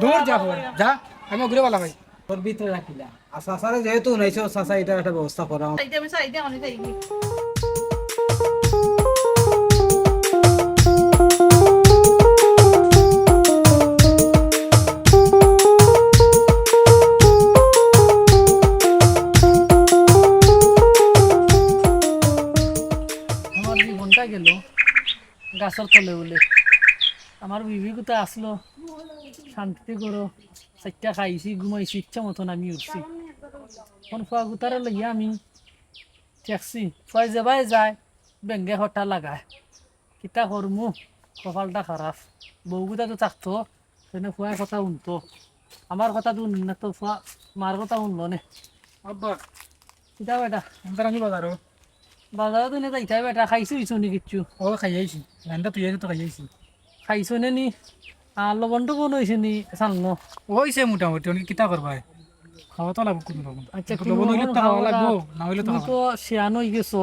দূর যা যা আমি ঘুরে বলা ভাই তোর ভিতরে রাখিলা আর চাচারে যেহেতু নাইছো চাচা এটা একটা ব্যবস্থা করা আমি সাইড দিয়ে অনেক যাইনি আমার জীবনটা গেল গাছের তলে বলে আমার বিবি কোথায় আসলো শান্তিতে করো চারটা খাইছি ঘুমাইছি ইচ্ছা মতন আমি উঠছি কোন ফুয়া গুতারে লইয়া আমি ঠেকছি ফুয়াই যাবাই যায় বেঙ্গে হটা লাগায় কিতা করমু কপালটা খারাপ বউ গুতা তো থাকতো সেনে ফুয়ার কথা শুনতো আমার কথা তো শুনি না তো ফুয়া মার কথা শুনলো নে আব্বা কিতা বেটা আমরা আমি বাজারও বাজারে তো নে যাইতাই বেটা খাইছো ইছো নি কিচ্ছু ও খাই আইছি রান্না তুই আইছি তো খাই আইছি খাইছো নে নি আর লবণটো কোন হয়েছে নি জানো ওইছে মোটামুটি অনেক কিতা করবা খাওয়া তো লাগবে কোনো রকম আচ্ছা একটু লবণ হইলে তো খাওয়া লাগবো না হইলে তো তুমি খাওয়া তো শিয়ান হয়ে গেছো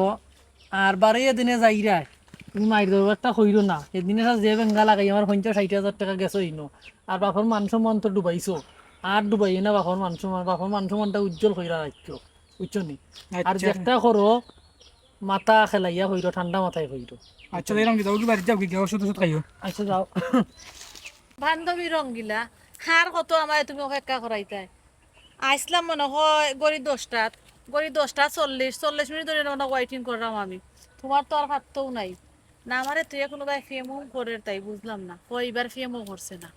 আর বারে এদিনে যাইরাই তুমি মাইর দরবারটা কইরো না এদিনে যে বেঙ্গা লাগাই আমার 50-60 হাজার টাকা গেছো ইনো আর বাপর মান সম্মান তো ডুবাইছো আর ডুবাই না বাপর মান সম্মান বাপর মান সম্মানটা উজ্জ্বল কইরা রাখছো বুঝছো নি আর আচ্ছা। যেটা করো মাথা খেলাইয়া কইরো ঠান্ডা মাথায় কইরো আচ্ছা এরকম কি যাও কি বাড়ি যাও কি ওষুধ ওষুধ খাইও আচ্ছা যাও বান্ধবী রঙ্গিলা হার কত আমার তুমি অপেক্ষা করাইতাই আইসলাম মনে হয় গড়ি 10:40 ধরে মনে ওয়াইটিং করলাম আমি তোমার তো আর ভাবতেও নাই না আমারে তুই কোনোবাই ফেমও করে তাই বুঝলাম না কইবার ফেমও করছে না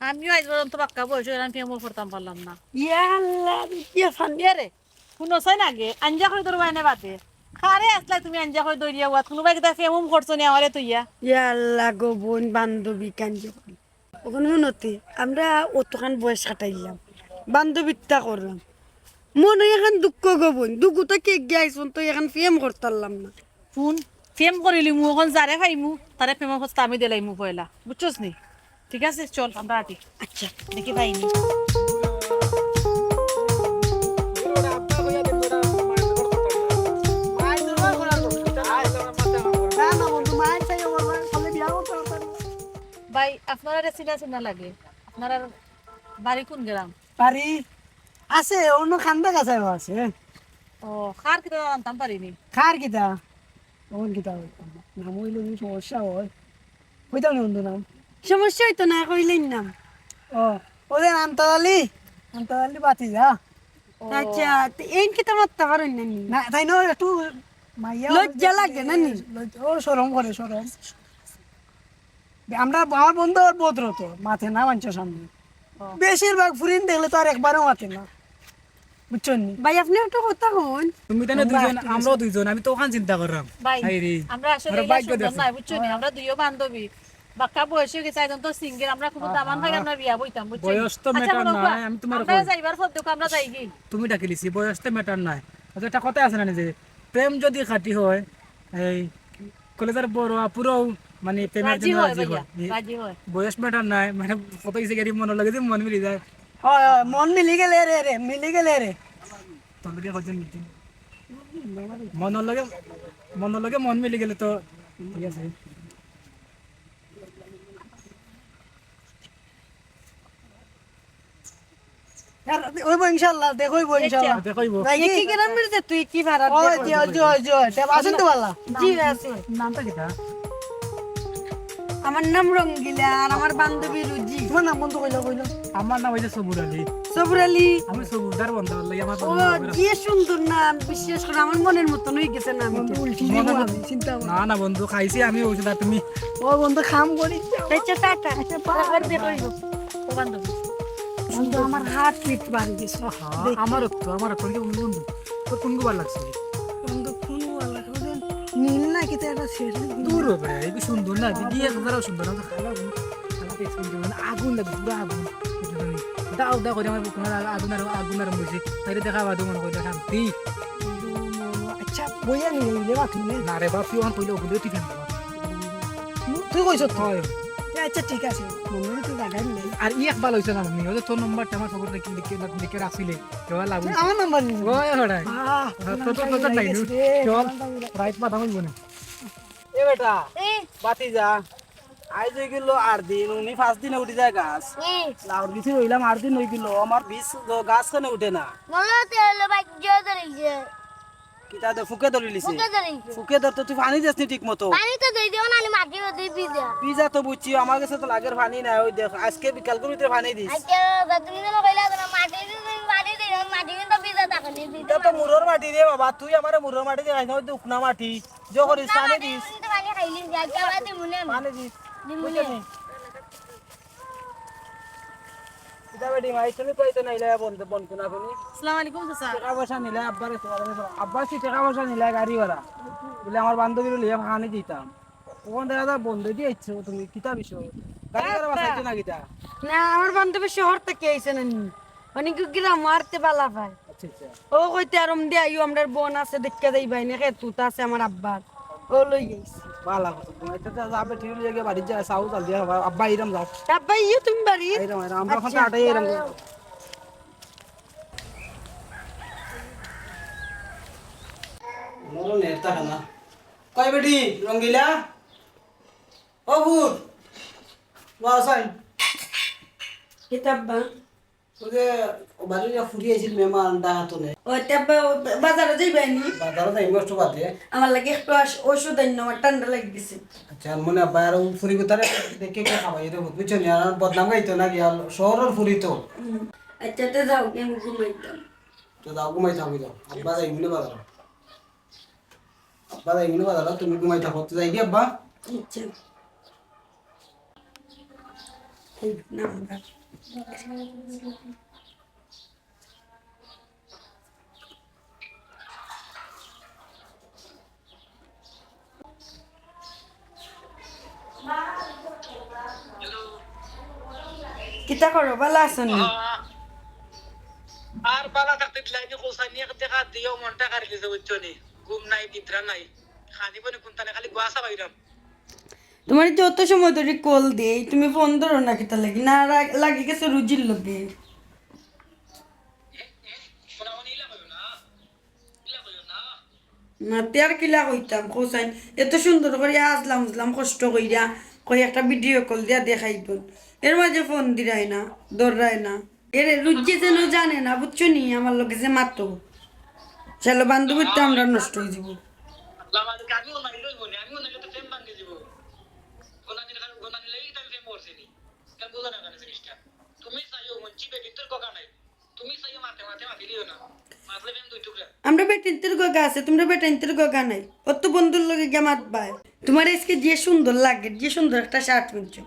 আমিও আজ পর্যন্ত পাক্কা বয়স এরকম ফেমও করতাম পারলাম না রে শুনোছাই নাগে আঞ্জা করে তোর বাইনে বাদে খারে আসলে তুমি আঞ্জা করে দৌড়িয়া ওয়াত কোনোবাই কিতা ফেমও করছো নি আমারে তুইয়া ইয়াল্লা গো বোন বান্ধবী কাঞ্জ ওখানে শুনতে আমরা অতখান বয়স কাটাইলাম বান্ধবীটা করলাম মনে এখন দুঃখ গো বোন দুঃখটা কে গাইছন তো এখন ফেম করতারলাম না শুন ফেম করিলি মু এখন যারে খাইমু তারে ফেমের খোঁজটা আমি দিলাইমু পয়লা বুঝছস নি ঠিক আছে চল আমরা আটি আচ্ছা দেখি পাইনি ভাই আপনারা চিনা চিনা লাগে আপনার বাড়ি কোন গ্রাম পারি আছে অন্য খান্দা কাছে আছে ও খার কিতা আনতাম পারিনি খার কিতা ওন কিতা নাম হইলে সমস্যা হয় কইতাম না বন্ধু নাম সমস্যা হইতো না কইলেই নাম ও ওদের আন্তালি বাতি যা আচ্ছা এই কিতা মারতে পারেন না তাই না একটু মাইয়া লজ্জা লাগে না নি ও শরম করে শরম আমরা আমার বন্ধু আর বোধ তো মাথে না মানুষের সামনে বেশিরভাগ ফুরিন দেখলে তো আর একবারও মাথে না বুঝছেন ভাই আপনি একটু কথা হন তুমি তো দুইজন আমরাও দুইজন আমি তো ওখান চিন্তা করলাম ভাই হাই রে আমরা আসলে আমরা বাইক করে না বুঝছো নি আমরা দুইও বান্ধবী বাক্কা বয়স হয়ে গেছে একদম তো সিঙ্গেল আমরা কোনো দামান ভাই আমরা বিয়া বইতাম বুঝছো বয়স তো ম্যাটার নাই আমি তোমার আমরা যাইবার পর দেখো আমরা যাই কি তুমি ডাকিলিছি বয়স তো ম্যাটার নাই আচ্ছা একটা কথা আছে না যে প্রেম যদি খাঁটি হয় এই কলেজের বড় আপুরও মানে প্রেমের রাজি জন্য হয় রাজি ভাইয়া হয় রাজি হয় বয়স ম্যাটার নাই মানে কত কিছু গাড়ি মনে লাগে যে মন মিলি যায় হয় মন মিলি গেলে রে মিলি গেলে রে তোর লগে কজন মিটিং মনের লগে মন মিলি গেলে তো ঠিক আছে ওইব ইনশাআল্লাহ দেখইব ইনশাআল্লাহ দেখাইবো কি গ্রামের যে তুই কি ভাড়া ও জয় তে আসেন তো বালা জি আছে নামটা কিটা আমার নাম রঙ্গিলা আর আমার বান্ধবী রুজি তোমার নাম বন্ধু কইলো আমার নাম হইছে সবুর আলী সবর আলী আমি সবুরদার বন্ধু লাগে আমার ও কি সুন্দর নাম বিশেষ করে আমার মনের মতন হয়ে গেছে নাম চিন্তা না না বন্ধু খাইছি আমি ওইটা তুমি ও বন্ধু খাম করি আচ্ছা টাটা আচ্ছা আবার দেখইব ও বান্ধবী বন্ধু আমার হাত পিট বাড়ি গেছে আমারও তো বন্ধু তোর কোন গুবার লাগছে বন্ধু কোন ওয়ালা নীল না কিতে একটা শেষ দূর হবে এই সুন্দর না দিয়ে ধরাও সুন্দর না খালা খালাতে সুন্দর না আগুন লাগবে পুরো আগুন দাও দাও করে আমার বুকুনার আগুন আর বসে তাই দেখা বাদু মনে কইরা শান্তি আচ্ছা বইয়া নিলে বাকি না রে বাপ তুই অন কইলো ওগুলো ঠিক আছে তুই কইছ হয় আচ্ছা ঠিক আছে মনে তুই লাগাই নে আর ই একবার হইছে না আমি ওদের তোর নাম্বারটা আমার খবর দেখি লিখে রাখছিলে কেবল লাগু আমার নাম্বার নিবি ওই হড়াই তো নাই চল রাইট পা দাম বনে এ বেটা এ বাতি যা আইজ হয়ে গেল 8 দিন, উনি 5 দিনে উঠে যায় গাছ। লাউর বিচি রইলাম 8 দিন হয়ে গেল, আমার বীজ গাছ কেন উঠে না? কিতাতে ফুকে ধরে লিছে। ফুকে ধরতে তুই পানি দিস নি ঠিক মতো। পিজা তো বুঝছি, আমার কাছে তো লাগের পানি নাই। ওই দেখ আজকে বিকাল করে তুই পানি দিস। এটা তো মুরোর মাটি রে বাবা, তুই আমার মুরোর মাটি দিয়ে খাইছ, ওই তো উকনা মাটি। যে করিস পানি দিস, পানি দিস। বুঝলি নি? এটা বেটি মাই তুমি কইতে নাইলা বন্ধ কোনা কোনি। আসসালামু আলাইকুম চাচা। টাকা পয়সা নিলে আব্বারে আব্বার কি টাকা পয়সা নিলে গাড়ি ভাড়া বলে আমার বান্ধবীর লিয়ে পানি দিতাম। তখন দেখা যায় বন্ধ দিয়ে ইচ্ছে তুমি কিতা বিষয় গাড়ি ভাড়া বাঁচাইতে না কিতা। না আমার বান্ধবী শহর থেকে আইছে না অনেক গ্রাম মারতে পালা পায়। আচ্ছা আচ্ছা ও কইতে আরম দিয়ে আইও আমরার বোন আছে দেখতে যাই ভাই না তুত আছে আমার আব্বার ও লই গেছে। ভালো কথা তুমি এটা যাবে ঠিক লিয়ে বাড়ি যা সাউ চাল দিয়া আব্বা ইরাম যাও আব্বা ইও তুমি বাড়ি ইরাম আমরা ওখানে আটাই ইরাম মোর নেতা না কই বেটি রঙ্গিলা ও ভূত ওয়াসাই কিতাব্বা ওকে বাড়ি ফুরি আইছিল মেহমান ডাহাতো নে ও তাব্বা বাজারে যাইবাই নি বাজারে যাই কষ্ট বাদে আমার লাগে একটু ওষুধ আইন আমার ঠান্ডা লাগি গেছে। আচ্ছা মনে বাইরে ফুরি কোথারে দেখে কে খাবাই রে বুঝছো না আর বদনাম গাইতো না গিয়া শহরের ফুরি তো আচ্ছা তে যাও আমি ঘুমাইতাম। তো দাও ঘুমাই থাকি যাও আব্বা যাই মিলে বাজার আব্বা যাই মিলে বাজার তুমি ঘুমাই থাকো তো যাই কি আব্বা আচ্ছা এই নাম্বার কিতা করো ভালো আছো নি? আর বালা থাকতে লাইনে কোসানিয়া দেখা দিও মনটা কার গেছে বুঝছো নি ঘুম নাই নিদ্রা নাই খানি বনে কোনটানে খালি গোয়াসা বাইরাম তোমার যত সময় ধরে কল দেই তুমি ফোন ধরো না কিতা লাগি না লাগি গেছে রুজির লগে মাতে আর কিলা কইতাম কোসাইন এত সুন্দর করে আসলাম কষ্ট কইরা কই একটা ভিডিও কল দিয়া দেখাই তো এর মাঝে ফোন দিরাই না ধরাই না এর রুজি যেন জানে না বুঝছো নি আমার লগে যে মাতো চলো বান্ধবীটা আমরা নষ্ট হয়ে যাব। আমাদের আমিও নাই লই বলি আমিও নাকি তো প্রেম ভাঙে দিব গোনা দিন খালি গোনা দিলেই তাই প্রেম করছিনি কেন বুঝা না কেন জিনিসটা তুমি চাইও মন চিপে ভিতর কোকা নাই তুমি চাইও মাথে মাথে মাথি দিও না মাথলে প্রেম দুই টুকরা আমরা বেটেন্তের গগা আছে তোমরা বেটেন্তের গগা নাই অত বন্ধুর লগে গিয়ে মাত বাই তোমার আজকে যে সুন্দর লাগে যে সুন্দর একটা শার্ট কিনছো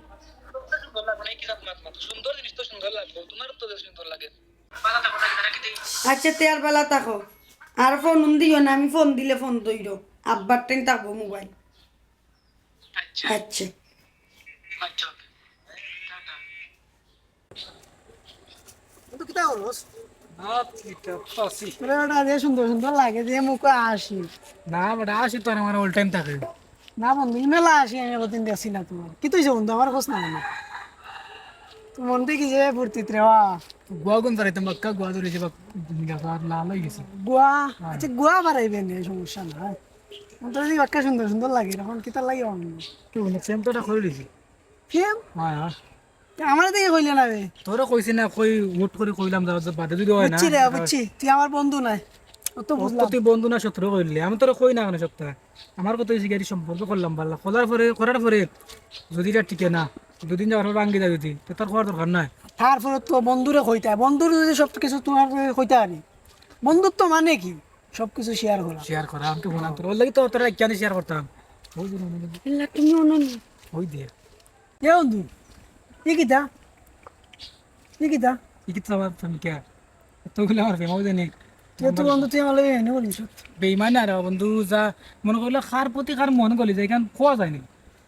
সুন্দর লাগে না কি মাত মাত সুন্দর জিনিস তো সুন্দর লাগবে তোমার তো সুন্দর লাগে পালা থাকো না কি দেই আচ্ছা তে আর বেলা থাকো আর ফোন দিও না আমি ফোন দিলে ফোন দইরো আব্বার টাইম থাকবো মোবাইল। আচ্ছা আচ্ছা আচ্ছা তো কিতা হলোস সুন্দর সুন্দর লাগে যে মুখে আসি না বড় আসি তো আমার অল টাইম থাকে না বন্ধু মেলা আসি আমি কতদিন দেখছি না তোমার কি তুই বন্ধু আমার খোঁজ না তুমি মন দেখি যে ভর্তিত রে গোয়া গুন ধরাইতাম বাক্কা গোয়া ধরেছে লাল হয়ে গেছে গোয়া আচ্ছা গোয়া বাড়াইবে না সমস্যা না তো যদি বাক্কা সুন্দর সুন্দর লাগে এখন কিতা লাগে কি বলে সেম তো করে দিছি সেম হ্যাঁ আমার দিকে কইলে না রে তোরা কইছি না কই মুট করে কইলাম যাও বাদে যদি হয় না বুঝছি রে বুঝছি তুই আমার বন্ধু নাই অত বুঝলাম তুই বন্ধু না শত্রু কইলি আমি তোরা কই না কেন সপ্তাহ আমার কত গাড়ি সম্পর্ক করলাম ভালো করার পরে যদি এটা টিকে না দুদিন যাওয়ার পর ভাঙ্গি যাবি তো তার করার দরকার নাই তারপরে তো বন্ধুরে কইতা বন্ধুর যদি সব কিছু তোমার কইতা আনি বন্ধুত্ব মানে কি সব কিছু শেয়ার করা আমি তো বললাম তোর লাগি তো তোরা কেন শেয়ার করতাম ওই দিন তুমি অনন ওই দে এ বন্ধু ইকিতা আমার তুমি কে তোগুলো আমার ফেমাও জানি তো বন্ধু তুই আমার এনে বলিস বেইমান না রে বন্ধু যা মনে করলে খার প্রতি খার মন গলি যায় কারণ খোয়া যায়নি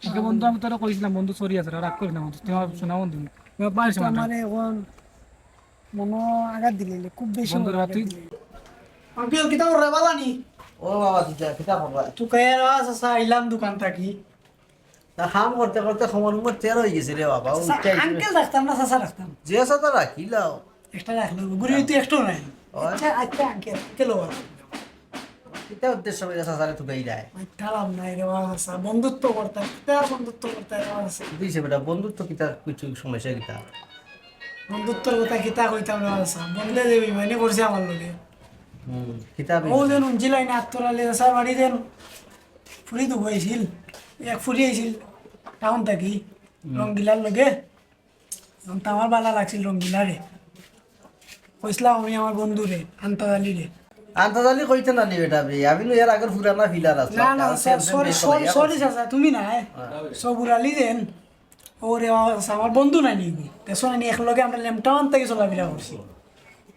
ওকে বন্ধু আমি তোরা কইছিলাম বন্ধু সরি আছে রাগ করি না বন্ধু তুমি শোনা বন্ধু তুমি পারিস মানে এখন মনো আঘাত দিলে খুব বেশি বন্ধু তুই আঙ্কেল কিতা ওরে বালানি ও বাবা দিদা কিতা বাবা তুই কয়ের আছে আইলাম দোকান থাকি তা হাম করতে করতে সময় নম্বর 13 হয়ে গেছে রে বাবা আঙ্কেল রাখতাম না চাচা রাখতাম যে সাথে রাখিলাও একটা রাখলো গুড়ি তুই একটু নাই আচ্ছা আচ্ছা আঙ্কেল কেলো এটা উদ্দেশ্য করে চাচারে তো দেই যায় ঠালাম নাই রে বাসা বন্ধুত্ব করতে তার বন্ধুত্ব করতে রে বাসা দিছে বেটা বন্ধুত্ব কিতা কিছু সমস্যা কিতা বন্ধুত্বর কথা কিতা কইতাম রে বাসা বন্ধে দেবি মানে করছে আমার লগে কিতা ও যেন উঞ্জিলাই না আত্মরালে স্যার বাড়ি দেন ফুরি তো হয়েছিল এক ফুরি আইছিল টাউন থাকি রঙ্গিলার লগে তো আমার ভালো লাগছিল রঙ্গিলারে কইসলাম আমি আমার বন্ধুরে আন্তালি রে আন্তর্জালি কইতে না নি বেটা বে আমি নো এর আগের পুরানা ফিলার আছে না না সরি সরি সরি চাচা তুমি না সব উড়ালি দেন ওরে আমার বন্ধু নাই নিবি তেসো না একলগে আমরা লেমটাউন থেকে চলাফেরা করছি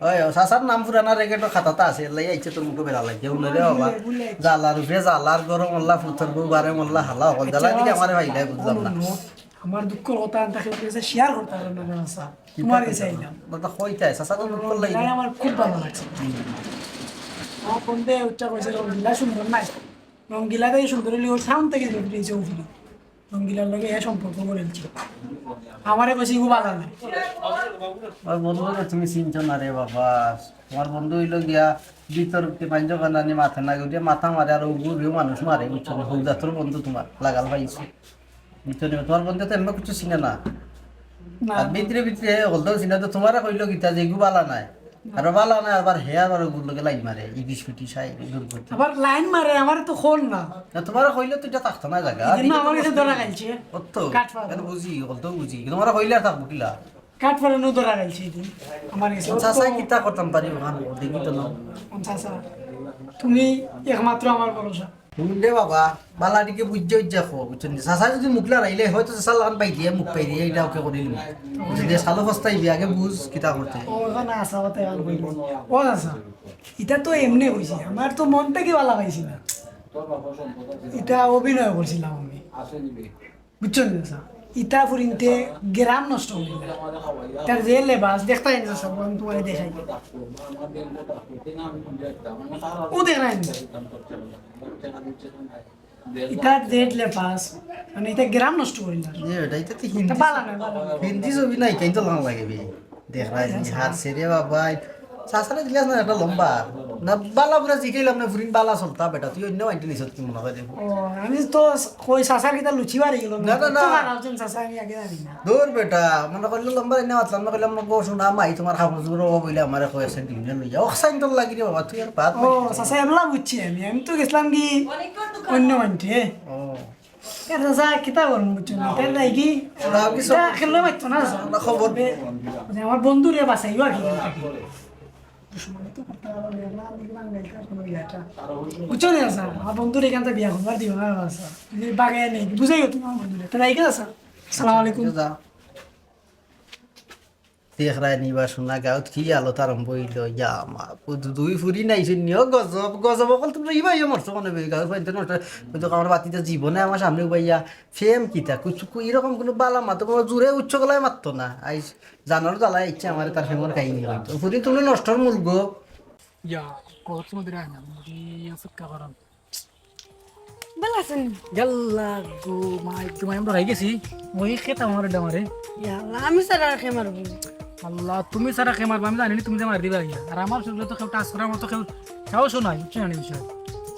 ওই চাচার নাম পুরানা রেকেট খাতাটা আছে লাই আইছে তোর মুখে বেলা লাগে উনরে বাবা জালার উপরে জালার গরম আল্লাহ ফুতর বউ বারে মোল্লা হালা হল জালা দিকে আমারে ভাইলাই বুঝলাম না আমার দুঃখের কথা তাকে শেয়ার করতে পারলাম না চাচা তোমার কাছে আইলাম দাদা কইতাই চাচা তো দুঃখ লাগে তাই আমার খুব ভালো লাগছে আমার বন্ধে উচ্চা করেছে রঙ্গিলা সুন্দর নাই রঙ্গিলা থেকে সুন্দর হলে ওর সাউন্ড থেকে বেরিয়েছে উঠলি রঙ্গিলার লগে এ সম্পর্ক করেছি আমারে বেশি খুব ভালো নাই আর বন্ধু তুমি চিনছ না রে বাবা তোমার বন্ধু হইলো গিয়া ভিতর পাঞ্জ কান্দানি মাথা না গিয়ে মাথা মারে আর গুড়িও মানুষ মারে বুঝছো না হৌদা তোর বন্ধু তোমার লাগাল পাইছো ভিতরে তোমার বন্ধু তো এমন কিছু চিনে না আর ভিতরে ভিতরে হলদাও চিনে তো তোমার কইলো গীতা যে গু বালা নাই আর বালা নাই আবার হে আবার গুলোকে লাইন মারে ইডিস পিটি সাই দুর্গতি আবার লাইন মারে আমার তো খোল না তোমার কইলে তো এটা থাকতো না জায়গা এজন্য আমার কাছে ধরা গেলছে অতো কাঠফাড়া। কেন বুঝি হলদাও বুঝি তোমার কইলে আর থাকবো কিলা কাঠ ফাড়ানো ধরা গেলছে এদিন আমার কাছে চাষাই কিতা করতাম পারি ওখান দেখি তো না চাচা তুমি একমাত্র আমার ভরসা শুনলে বাবা বালাটিকে বুঝছে উজ্জা খো বুঝছেন চাষা যদি মুখলা রাইলে হয়তো চাষা লাগান পাই দিয়ে মুখ পাই দিয়ে এটা ওকে করিল যদি সালো ফস্তাই আগে বুঝ কিতা করতে ও ওখানে আসা হতে গান কইল ও আসা এটা তো এমনি হয়েছে আমার তো মনটা কি ভালো পাইছি না এটা অভিনয় করছিলাম আমি বুঝছেন না স্যার ইটা ফুরিনতে গ্রাম নষ্ট হয়ে গেল তার যে লেবাস দেখতে না সব আমি তোমার দেখাই ও দেখাই না ইটা যে লেবাস মানে এটা গ্রাম নষ্ট করিল যে এটা এটা তো এটা ভালো না ভালো না। হিন্দি ছবি নাই কেন তো লাগান লাগে বে দেখ রাই হাত সেরে বাবা চাষারে দিলাস না একটা লম্বা না বালা পুরা জিকাইলাম না ফুরিন বালা চলতা বেটা তুই অন্য আইটি নিছত কি মনে হয় দেখো ও আমি তো কই সাসার কিটা লুচি বাড়ি গেল না, না, না। তো হারাউছেন সাসা আমি আগে জানি না দূর বেটা মনে করলে লম্বা এনে মাতলাম না কইলাম না বসু না মাই তোমার খাবার জোর বইলে আমারে কয়েছে দিনে লইয়া অক্সাইন তো লাগি রে বাবা তুই আর ভাত ও সাসা এমলা বুঝছি আমি তো গেছিলাম কি অন্য মানতে ও সাসা কিতা করুন বুঝছো না তাই নাই কি না, কিছু- এটা খেললে পাইতো না না খবর যে আমার বন্ধু রে বাসাইও আর কি বুঝছো না স্যার আমার বন্ধুর এখান থেকে বিয়া করবার দিও না স্যার বাগে নেই বুঝাইও তোমার বন্ধুরে তাই নাই স্যার আসসালামু আলাইকুম যা দেখ রায় নিবা শোনা গাঁত কি আলো তার বইল ইয়া মা দুই ফুরি নাই শুনিও গজব গজব অকল তুমি ইবা ইয়া মরছো মানে গাঁত পাইতে নষ্ট কিন্তু আমার বাতিতে জীবনে আমার সামনে উবাইয়া ফেম কিতা কিছু এরকম কোনো বালা মাতো কোনো জোরে উচ্চ গলায় মারতো না আই জানার জ্বালায় ইচ্ছা আমার তার ফেমর কাহিনী হইতো ফুরি তুমি নষ্টর মূল গো ইয়া কত সময় ধরে আইনা ইয়া সুক্কা করাম ভালো আছেন গেল্লা গো মাই তুমি আমরা রাই গেছি ওই খেতা আমার ডামারে ইয়াল্লা আমি স্যার আর খেয়ে মারবো আল্লাহ তুমি সারা খেয়ে মারবা আমি জানি না তুমি যে মার দিবা ইয়া আর আমার শরীরে তো কেউ টাচ করার মতো কেউ কেউ শোনাই বুঝছো না বিষয়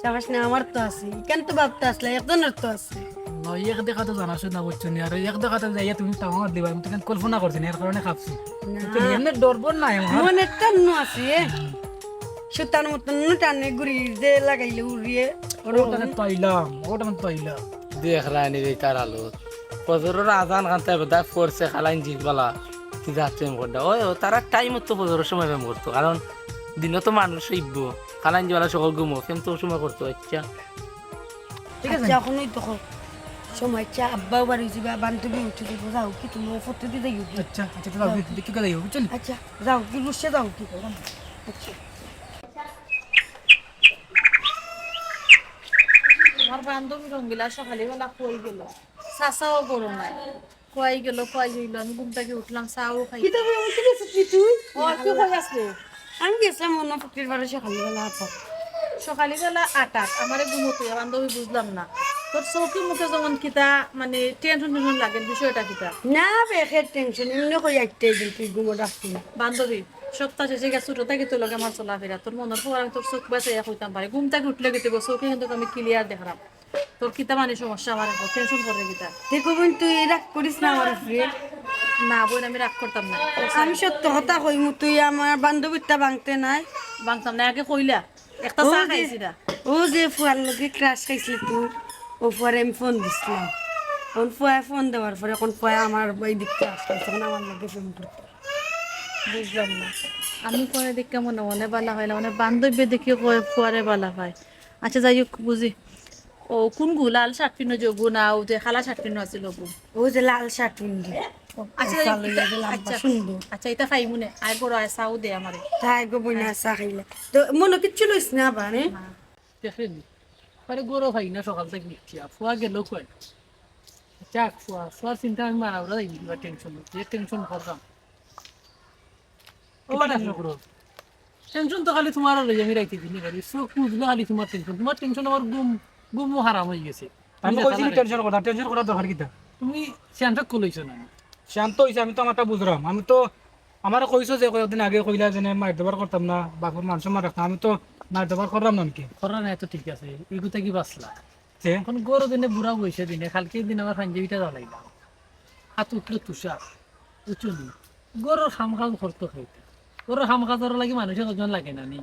সাবাস না আমার তো আছে কেন তো ভাবতে আসলে একজনের তো আছে আল্লাহ এক দেখা তো জানা শুনা বুঝছো না আর এক দেখা তো যাইয়া তুমি টাকা মার দিবা আমি তো কেন কল্পনা করছি না এর কারণে খাচ্ছি এমনি ডরবো না আমার মনে টান্ন আছে সুতার মতন টানে ঘুরি যে লাগাইলে উড়িয়ে ওটা তৈলাম ওটা মানে তৈলাম দেখ রানি রে তার আলো ফজরের আজান কান্তে বেদা ফোরসে খালাইন জিতবালা কি যাচ্ছে করতে ওই তারা টাইম তো ফজরের সময় ফেম করতো কারণ দিনও তো মানুষ ইব্ব খালাইন জিবালা সকল ঘুমো ফেম তো সময় করতো আচ্ছা ঠিক আছে আচ্ছা এখনই তো সময় চা আব্বাও বাড়ি যাবে বান্ধবী উঠে দেবো যাও কি তুমি ফটো দিতে গিয়ে আচ্ছা আচ্ছা তো দেখি কথা যাই বুঝছেন আচ্ছা যাও কি বসে যাও কি আচ্ছা আমার বান্ধবী রঙ্গিলা সকালবেলা কই গেল চাচাও করো নাই কই গেল আমি ঘুম থেকে উঠলাম চাও খাই কি তবে উঠে গেছিস কি তুই ও কি কই আসলে আমি গেছিলাম অন্য ফকির বাড়ি সকালবেলা আচ্ছা সকালবেলা 8 আমারে ঘুমোতে বান্ধবী বুঝলাম না তোর চৌকি মুখে যেমন কিতা মানে টেনশন টেনশন লাগে বিষয়টা কিতা না বেখের টেনশন এমনি কই একটা দিন তুই ঘুমো ডাকছি বান্ধবী সপ্তাহ শেষে গেছে ছোট থেকে তোর লগে আমার চলাফেরা তোর মনের খবর আমি তোর চোখ বাঁচাইয়া কইতাম পারি ঘুম থেকে উঠলে গেতে চোখে কিন্তু আমি ক্লিয়ার দেখলাম তোর কিতা মানে সমস্যা আমার টেনশন করে কিতা দেখো বোন তুই রাগ করিস না আমার উপরে না বোন আমি রাগ করতাম না আমি সত্য কথা কইমু তুই আমার বান্ধবীটা ভাঙতে নাই বাংতাম না আগে কইলা একটা চা খাইছি না ও যে ফুয়ার লগে ক্রাশ খাইছিলি তুই ও ফুয়ারে আমি ফোন দিছিলাম এখন ফুয়া ফোন দেওয়ার পরে এখন ফুয়া আমার ওই দিক ক্রাশ খাইছে এখন আমার লগে ফোন করতে বুঝলাম না আমি পরে দেখে মনে মনে বালা হয় না মানে বান্ধবী দেখি কয় ফুয়ারে বালা হয় আচ্ছা যাই হোক বুঝি ও কোন গু লাল শার্ট পিনো যে গু না ও যে খালা শার্ট পিনো আছিল গু ও যে লাল শার্ট পিন্ধি আচ্ছা যাই হোক, আচ্ছা সুন্দর আচ্ছা এটা খাই মনে আয় বড় আয় চাও দে আমারে তাই গো বইনা চা খাইলে তো মনে কিচ্ছু লইস না আবার দেখেন পরে গরো ভাই না সকাল থেকে নিচ্ছিয়া ফুয়া গেল কয় যাক ফুয়ার চিন্তা আমি মারাবরা যাই দিবা টেনশন যে টেনশন করতাম ও টেনশন করো টেনশন তো খালি তোমার লই আমি রাইতে দিনি গাড়ি চোখ বুঝলে খালি তোমার টেনশন আমার গুম হারাম হয়ে গেছে আমি কইছি টেনশন করার দরকার কিতা তুমি সেন্টার কইছো না শান্ত হইছে আমি তো আমারটা বুঝলাম আমি তো আমার কইছো যে কয়েকদিন আগে কইলা যে মার দেবার করতাম না বাপর মানুষ মার রাখতাম আমি তো মার দেবার করলাম না নাকি করা নাই তো ঠিক আছে এগুতা কি বাঁচলা যে এখন গরো দিনে বুড়া বইছে দিনে কালকে দিন আমার পাঞ্জাবিটা জ্বালাইলাম হাত উঠলে তুষার উচুনি গরুর খামখাজ করতো খাইতে গরুর খামখাজর লাগে মানুষের ওজন লাগে না নি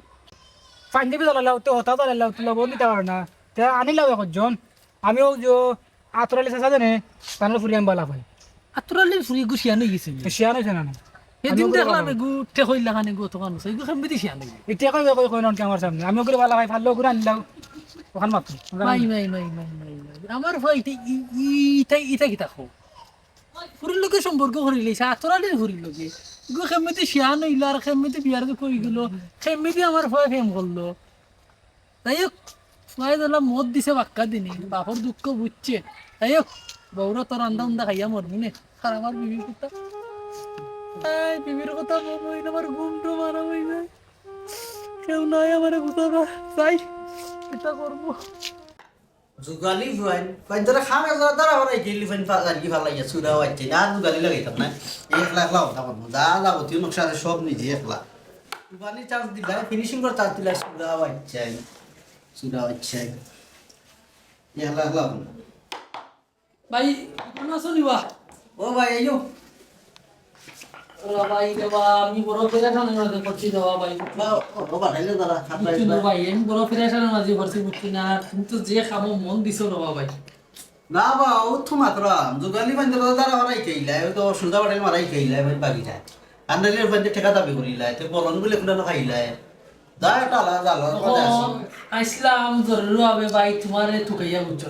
পাঞ্জাবি জ্বালালাও তো হতা জ্বালালাও তো লবণ দিতে পারে না তে আনিলাও একজন আমিও যে আতরালি চেঁচা জানে তাহলে ফুরি আমি বালা পাই আতরালি ফুরি গুছিয়ানো গেছে শিয়ান হয়েছে না সেদিন দেখলাম এগু ঠেকইলা খানে গো তখন এগু খাম বেশি শিয়ানো এতিয়া কই নন আমার সামনে আমিও করে বালা পাই ফাললো করে আনিলাও ওখান মাত্র মাই আমার ভাই ইটা কিতা খো ফুরির লোকে সম্পর্ক করি লেছে আতরালির ফুরির লোকে গো খেমিতে শিয়ান হইলো আর খেমিতে বিয়ার কই গেল খেমিতে আমার ভয় ফেম করলো তাই হোক ভাই দিলাম মদ দিছে বাক্কা দিনি বাপর দুঃখ বুঝছে তাই হোক বউরা তোর আন্দা উন্দা খাইয়া মরবি নে আর আমার বিবির কথা বিবির কথা বলবো আমার ঘুমটো মারা হয়ে যায় কেউ নাই আমার বুঝাবা তাই এটা করবো जुगाली फाइन फाइन जरा खाम जरा दरा हो रही गेली फाइन गाड़ी फाला या सुरा वाचे ना जुगाली लगे तब ना 1 लाख लाओ तब जा जा होती नक्शा से सब नहीं 1 लाख जुगाली चार्ज दिला फिनिशिंग कर चार्ज दिला सुरा वाचे 1 लाख लाओ ভাই কোন আছো নিবা ओ भाई आयो ওরা ভাই দেবা আমি বড় ফেরাশানের মাঝে করছি দেবা ভাই ओ बाहर जरा खात বুঝছো ভাই আমি বড় ফেরাশানের মাঝে করছি বুঝছি না তুমি তো যে খাবো মন দিছো রবা ভাই ना बा ओ थु मात्र जुगाली फाइन जरा दरा हो रही केला तो सुदा बाटे माराई केला भाई बाकी जाए आंदले फाइन ठेका दाबी करिला ते बोलन गुले कुना खाइला जा टाला जाला আসলাম জরুরি হবে ভাই তোমারে তুকাইয়া বুঝছো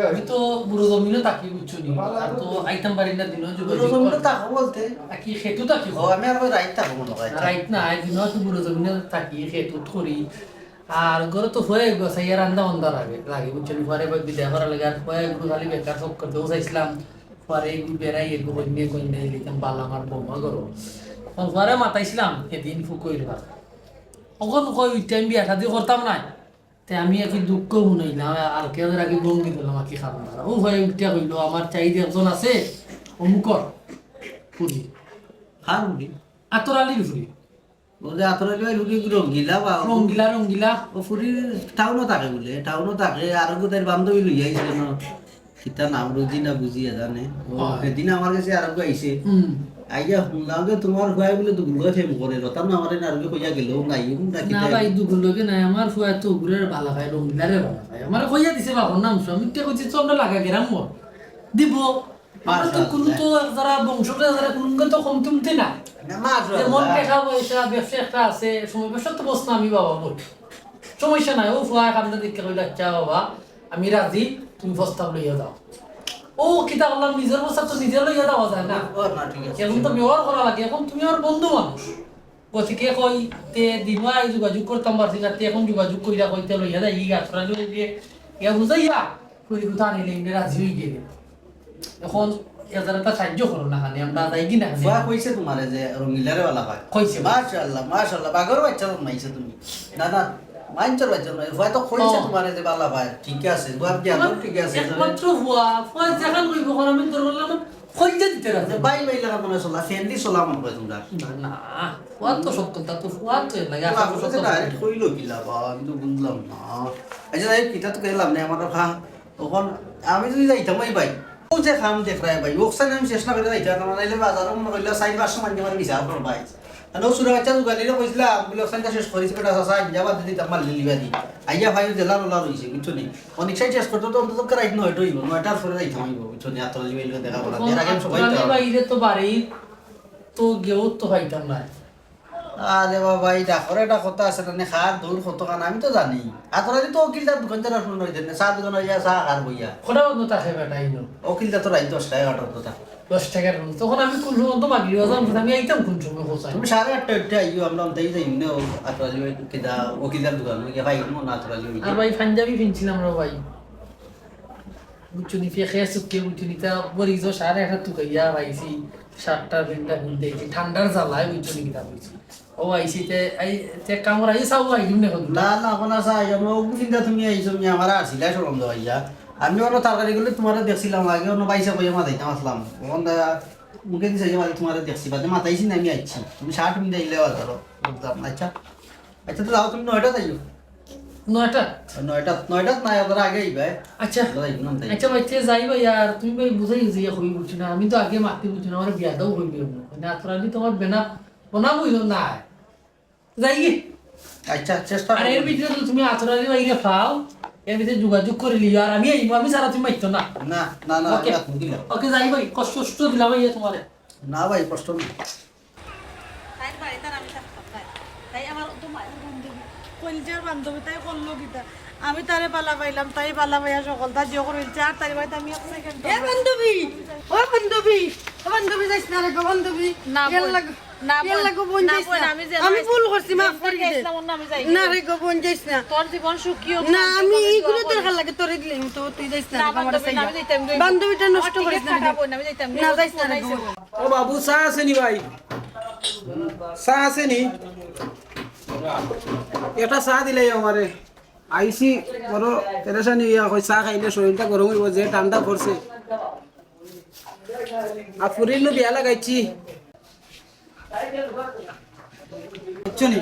আমি তো বুড়ো জমিনে তাকি বুঝছো নি আর তো আইতাম বাড়ি না দিন জমিনে তাকো বলতে কি খেতু তাকি ও আমি আর রাইত তাকো মনে হয় রাইট না আই দিন তো বুড়ো জমিনে তাকি খেতু থরি আর ঘরে তো হয়ে গেছে ইয়ার রান্দা বান্দা লাগে বুঝছো নি পরে বাকি বিদায় করা লাগে আর হয়ে গুলো খালি বেকার সব করতে চাইছিলাম পরে বেড়াই এগো কইনে কইনে লিতাম বালা আমার বৌমা করো পরে মাতাইছিলাম এদিন ফুকইরা অখন কই টাইম বিয়া শাদি করতাম না তে আমি আর কি দুঃখ শুনাইলাম আর কে আগে গঙ্গি দিলাম আর কি খাবো না ও ভাই উঠিয়া কইলো আমার চাইদি একজন আছে অমুকর ফুরি হারুনি আতরালির ফুরি বলে আতরে লই লুকি রঙ্গিলা বা রঙ্গিলা ও ফুরি টাউনও থাকে বলে টাউনও থাকে আর গোদের বান্ধবী লই আইছিল না কিতা নাম রুজি না বুঝিয়া জানে ও সেদিন আমার কাছে আর আইছে আইয়া শুনলাম যে তোমার ভাই বলে দুগুলো ফেম করে রতাম না আমারে নারকে কইয়া গেল নাই না ভাই দুগুলোকে নাই আমার ফুয়া তো উগুরের ভালো ভাই রঙ্গিলারে ভালো ভাই আমার কইয়া দিছে বাবার নাম আমি তে কইছি চন্দ্র লাগা গেরাম মোর দিব আমার তো কোন তো যারা বংশটা যারা কোন তো কম তুমতে না যেমন টাকা পয়সা ব্যবসা একটা আছে সময় ব্যবসা তো বস না আমি বাবা বল সমস্যা নাই ও ফুয়া কামটা দেখতে কইলা আচ্ছা বাবা আমি রাজি তুমি প্রস্তাব লইয়া দাও ও কিতা বললাম নিজের প্রস্তাব তো নিজে লইয়া দাও যায় না এখন তো ব্যবহার করা লাগে এখন তুমি আমার বন্ধু মানুষ গতিকে কই তে দিনই যোগাযোগ করতাম পারছি না তে এখন যোগাযোগ কইরা কইতে লইয়া দেয় ই গাছরা লই দিয়ে ইয়া বুঝাইয়া কই কথা আনিলে ইন্দ্র রাজি হই গেলে এখন এজারটা সাহায্য করো না খালি আমরা যাই কি না ফুয়া কইছে তোমারে যে রঙ্গিলারে वाला ভাই কইছে মাশাআল্লাহ মাশাআল্লাহ বাগর বাচ্চা মাইছে তুমি না না মাইনচর বাচ্চা নয় হয়তো কইছে তোমার যে বালা ভাই ঠিক আছে বাপ দিয়া ঠিক আছে একমাত্র হুয়া ফুয়া যেখান কইব কোন আমি তোর বললাম খঞ্জা দিতে রাখে বাই বাই লাগা মনে চলা ফ্যান্ডি চলা মন কয় তোমরা না ফুয়া তো সত্য তা তো ফুয়া তো লাগে আপনি তো ডাইরেক্ট কইলো কিলা বা আমি তো বুঝলাম না আচ্ছা এই কিটা তো কইলাম না আমার খা তখন আমি যদি যাইতাম ওই ভাই ও যে খাম দেখ রায় ভাই ওকসান আমি চেষ্টা করে যাইতাম না নাইলে বাজারও মনে কইলা 4-5 মাস মানে বিছা করব ভাই নো সুরা বাচ্চা দোকানিরে কইছিলাম বলে ওকসানটা শেষ করিস বেটা সাসা যাবা দিদি তামাল লিলিবা দি আইয়া ভাই জেলা লোলা রইছে কিছু নেই অনেক সাইড শেষ করতে তো অন্তত করাই নয় হইব নয়টার পরে যাইতাম হইব কিছু নেই আতরা লিবাইলে দেখা বলা এর আগে সবাই তো বাইরে তো বাড়ি তো গেও তো পাইতাম না আরে বাবা এই ডাকরে একটা কথা আছে না খার দৌড় কত কান আমি তো জানি আতরা তো ওকিলদার দোকানদার শুন হইতে না চা দোকান হইয়া চা আর বইয়া খোড়া বন্ধ থাকে বেটা আইনো ওকিলদার তো রাত 10টায় 11টার কথা 10 টাকার রুম তখন আমি কোন সময় মাগি বাজার আমি আইতাম কোন সময় হোসাই তুমি 8:30 আইও আমরা তাই যাই না আতরা লিবাই কিদা ওকিলদার দোকান হইয়া ভাই মন আতরা লিবাই আর ভাই পাঞ্জাবি কিনছিলাম রে ভাই বুঝুনি ফিয়ে খেয়ে সুকে বুঝুনি তা বলি যে 1:30 টুকাইয়া পাইছি 7টা ঘন্টা ঘুরতে ঠান্ডার জ্বালায় বুঝুনি কিতা হইছে ও আইছি তে কামড় আই সাউ আই দিনে হল না না কোন আছে আমরা ওকিলদা তুমি আইছো আমি আমার আসিলা শরম দাও ভাইয়া আমি অন্য তরকারি গুলো তোমারে দেখছিলাম আগে অন্য বাইসা কইয়া মাথাইতাম আসলাম কোন দা মুখে দিছে যে মাঝে তোমারে দেখছি বাদে মাথাইছি না আমি আইছি তুমি 60 মিনিট আইলে ধরো বুঝলাম আচ্ছা আচ্ছা তো যাও তুমি 9টা যাইও 9টা 9টা না আবার আগে আইবে আচ্ছা আচ্ছা বাচ্চা যাই ভাই আর তুমি ভাই বুঝাই যে হই বুঝছি না আমি তো আগে মারতে বুঝছি না আমার বিয়া দাও হইবে না আতরালি তোমার বেনা বনা বুঝো না যাই গে আচ্ছা চেষ্টা আর এর ভিতরে তো তুমি আতরালি বাইরে পাও এর ভিতরে যোগাযোগ করে লিও আর আমি আইবো আমি সারা তুমি মাইতো না না না না ওকে দিলাম ওকে যাই ভাই কষ্ট দিলাম ভাই তোমারে না ভাই কষ্ট না তাই বাড়িতে আমি থাকতাম তাই আমার তো মায়ের বান্ধবী কলজার বান্ধবী তাই করলো কিতা আমি তারে পালা পাইলাম তাই পালা পাইয়া সকল তা জিও করে আর তার বাড়িতে আমি এক সেকেন্ড এ বান্ধবী ও বান্ধবী ও বান্ধবী যাইছ না রে গো বান্ধবী না এর লাগ না এর লাগ বোন না যাইছ না আমি যে আমি ভুল করছি মাফ করে দে আমি যাই না রে গো বোন যাইছ না তোর জীবন সুখী হোক না আমি এইগুলো দরকার লাগে তোরে দিলাম তো তুই যাইছ না আমার সাইয়া বান্ধবীটা নষ্ট করিস না রে। আমি যাইতাম না যাইছ না রে গো। ও বাবু চা আছে নি ভাই চা আছে নি এটা চা দিলে আমারে আইসি বড় পেরেশানি ইয়া কই চা খাইলে শরীরটা গরম হইব যে ঠান্ডা পড়ছে আর ফুরিল বিয়া লাগাইছি বুঝছো নি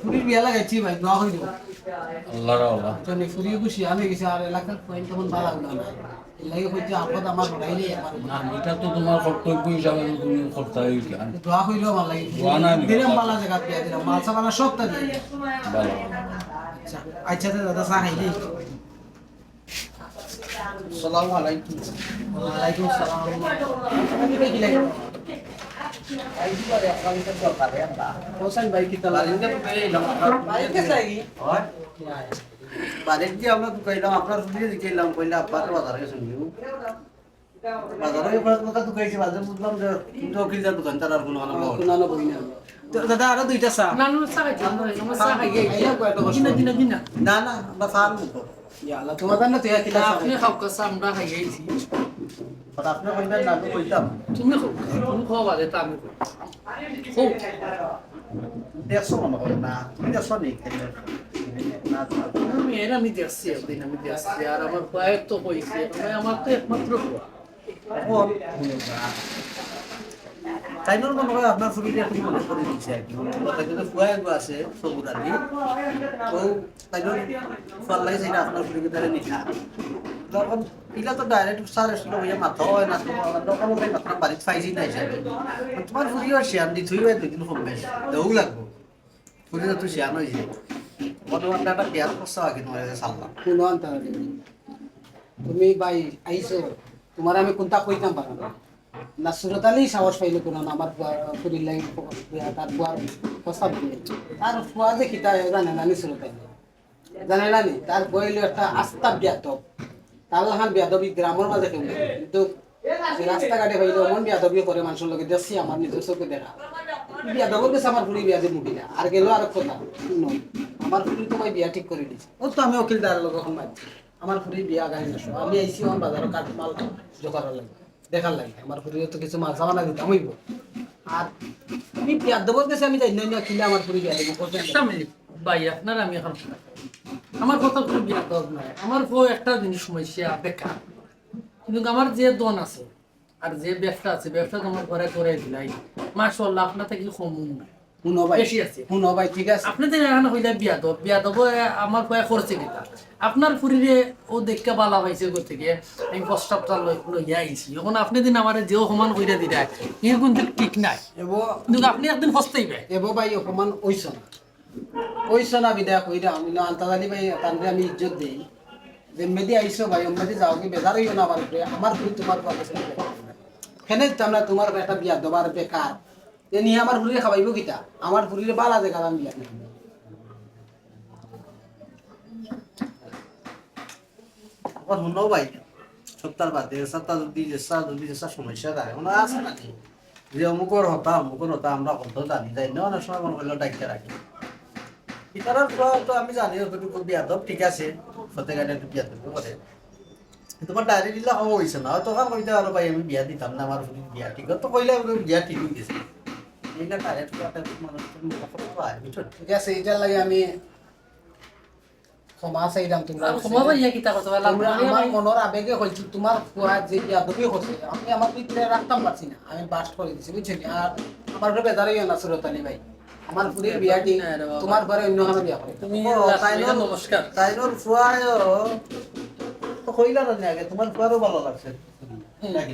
ফুরির বিয়া লাগাইছি ভাই দোয়া করে দিব চলি ফুরি খুশি আমি গেছি আর এলাকার পয়েন্ট তখন ভালো লাগলো না লাগে কইতে আপদ আমার বড়াইলে আমার এটা তো তোমার কর্তব্য হিসাবে তুমি করতে হইবে দোয়া কইলো ভালো লাগে দোয়া না দিলাম বালা জায়গা দিয়া দিলাম মালসা বালা সবটা দিয়ে দিলাম। ভালো আচ্ছা আচ্ছা তো দাদা চা খাইলি আসসালামু আলাইকুম ওয়ালাইকুম সালাম আমি কই দিলাই হোসেন ভাই কি তালা বাড়িতে কইলাম বাইকে যাই হয় বাড়িতে দিয়ে আমরা কইলাম আপনার দিয়ে দিলাম কইলা আপনার বাজারে শুনলিও বাজারে এবার কথা তো কইছি বাজারে বুঝলাম যে কিন্তু ওকিলদার দোকান তার আর কোনো মানে কোনো না বই না দাদা আরো দুইটা চা না না চা খাইছি আমার চা খাই গেছি খাইয়া কয়টা কষ্ট দিনা না না আমরা ফার্ম ইয়া আল্লাহ তোমাদের না তুই কিলা আপনি খাও কাছে আমরা খাই গেছি কথা আপনি কইবেন না তো কইতাম তুমি খাও বাদে তা আমি খাও দেখছো মনে হয় না তুমি দেখছো নি খাইলে না আমি দেখছি একদিন আমি দেখছি আর আমার কয়েক তো হয়েছে আমার তো একমাত্র তাই মনে হয় আপনার ছবিটা একটু মনে করে দিচ্ছে আর কি কথা কিন্তু ফুয়াই আছে সবুরানি তো তাই ফল লাগে সেটা আপনার ছবিকে তাহলে নিখা তখন ইলা তো ডাইরেক্ট স্যার এসলো হইয়া মাথা হয় না তখন ওই আপনার বাড়িতে ফাইজি না হিসাবে তোমার ফুরিও শেয়ার দি থুই দুই দিন কম বেশ দেউ লাগবো ফুরি তো তুই শেয়ার হয়েছে মনে হয় একটা বিয়ার করছো আগে তোমার সাল্লাম কোনো আনতে তুমি ভাই আইছো তোমার আমি কোনটা কইতাম পারো না সুরত আলী সাহস পাইলে কোনো না আমার ফুরির লাগে তার বুয়ার প্রস্তাব দিলে তার ফুয়া যে কিতা জানে না নি সুরত আলী জানে না নি তার বইলে একটা আস্থা বিয়াদব তার লাহান বিয়াদবি গ্রামের মাঝে কেউ নেই কিন্তু যে রাস্তাঘাটে হইলে অমন বিয়াদবি করে মানুষের লোকে দেখছি আমার নিজের চোখে দেখা বিয়াদবর কাছে আমার ফুরি বিয়া দিয়ে মুখি না আর গেল আর কথা নয় আমার ফুরি তো ভাই বিয়া ঠিক করে দিচ্ছে ও তো আমি উকিলদার লোক এখন মারছি আমার ফুরি বিয়া গাড়ি না আমি আইসি আমার বাজারে কাঠ মাল জোগাড় লাগে দেখার লাগে আমার ফুরি তো কিছু মাল সামানা দিতাম হইব আর তুমি বিয়া দেবর কাছে আমি জানি না কিলে আমার পুরি বিয়া দেবো একটা মিনিট ভাই আপনার আমি এখন আমার কথা কোনো বিয়া দর নাই আমার বউ একটা জিনিস সমস্যা বেকার কিন্তু আমার যে দন আছে আর যে ব্যবসা আছে ব্যবসা তোমার ঘরে করে দিলাই মাশাআল্লাহ আপনার থেকে কম না শুনো ভাই বেশি আছে শুনো ভাই ঠিক আছে আপনি তো এখন হইলে বিয়া দেবো আমার কয়ে করছে কিনা আপনার ফুরিরে ও দেখতে বালা পাইছে কোথা থেকে আমি প্রস্তাবটা লইয়া আইছি এখন আপনি দিন আমার যেও সমান কইরা দিরা এই কিন্তু ঠিক নাই এবো কিন্তু আপনি একদিন ফস্তাই পাই এবো ভাই অকমান ওইছ না বিদায় কইরা আমি না আন্তাজালি ভাই তানরে আমি ইজ্জত দেই যে মেদি আইছো ভাই মেদি যাও কি বেজার হইও না আমার ফুরি তোমার কাছে কেনে তোমরা তোমার একটা বিয়া দেবার বেকার এ নিয়ে আমার ফুরিরে খাবাইবো কিতা আমার ফুরিরে বালা যে কারণ বিয়া নেই এখন শুনো ভাই সপ্তাহ বাদে সপ্তাহ যদি সমস্যা যায় ওনা আছে নাকি যে অমুকর হতা আমরা কত জানি যাই না অনেক সময় মনে করলো ডাক্তার রাখি ইতারার তো আমি জানি ওটুকু বিয়াদব ঠিক আছে সত্যি গাড়ি একটু বিয়াদব করে তোমার ডায়েরি দিলে হওয়া হয়েছে না তখন কইতে পারো ভাই আমি বিয়া দিতাম না আমার বিয়া ঠিক তো কইলে বিয়া ঠিক হয়ে গেছে এইটা ডাইরেক্ট মানুষ ঠিক আছে এটার লাগে আমি ক্ষমা চাইলাম তোমরা ক্ষমা পাইয়া কিতা কথা বলা তোমরা আমার মনের আবেগে হয়েছি তোমার ফুয়া যে বিয়াদবি হচ্ছে আমি আমার ভিতরে রাখতাম পারছি না আমি বাস্ট করে দিছি বুঝছেন আর আমার ঘরে বেজার হইও না সুরত আলী ভাই আমার ফুরির বিয়া ঠিক তোমার ঘরে অন্য কোনো বিয়া করে তুমি তাইনোর নমস্কার তাইনোর ফুয়ায় তো কইলা না আগে তোমার ফুয়ারও ভালো লাগছে নাকি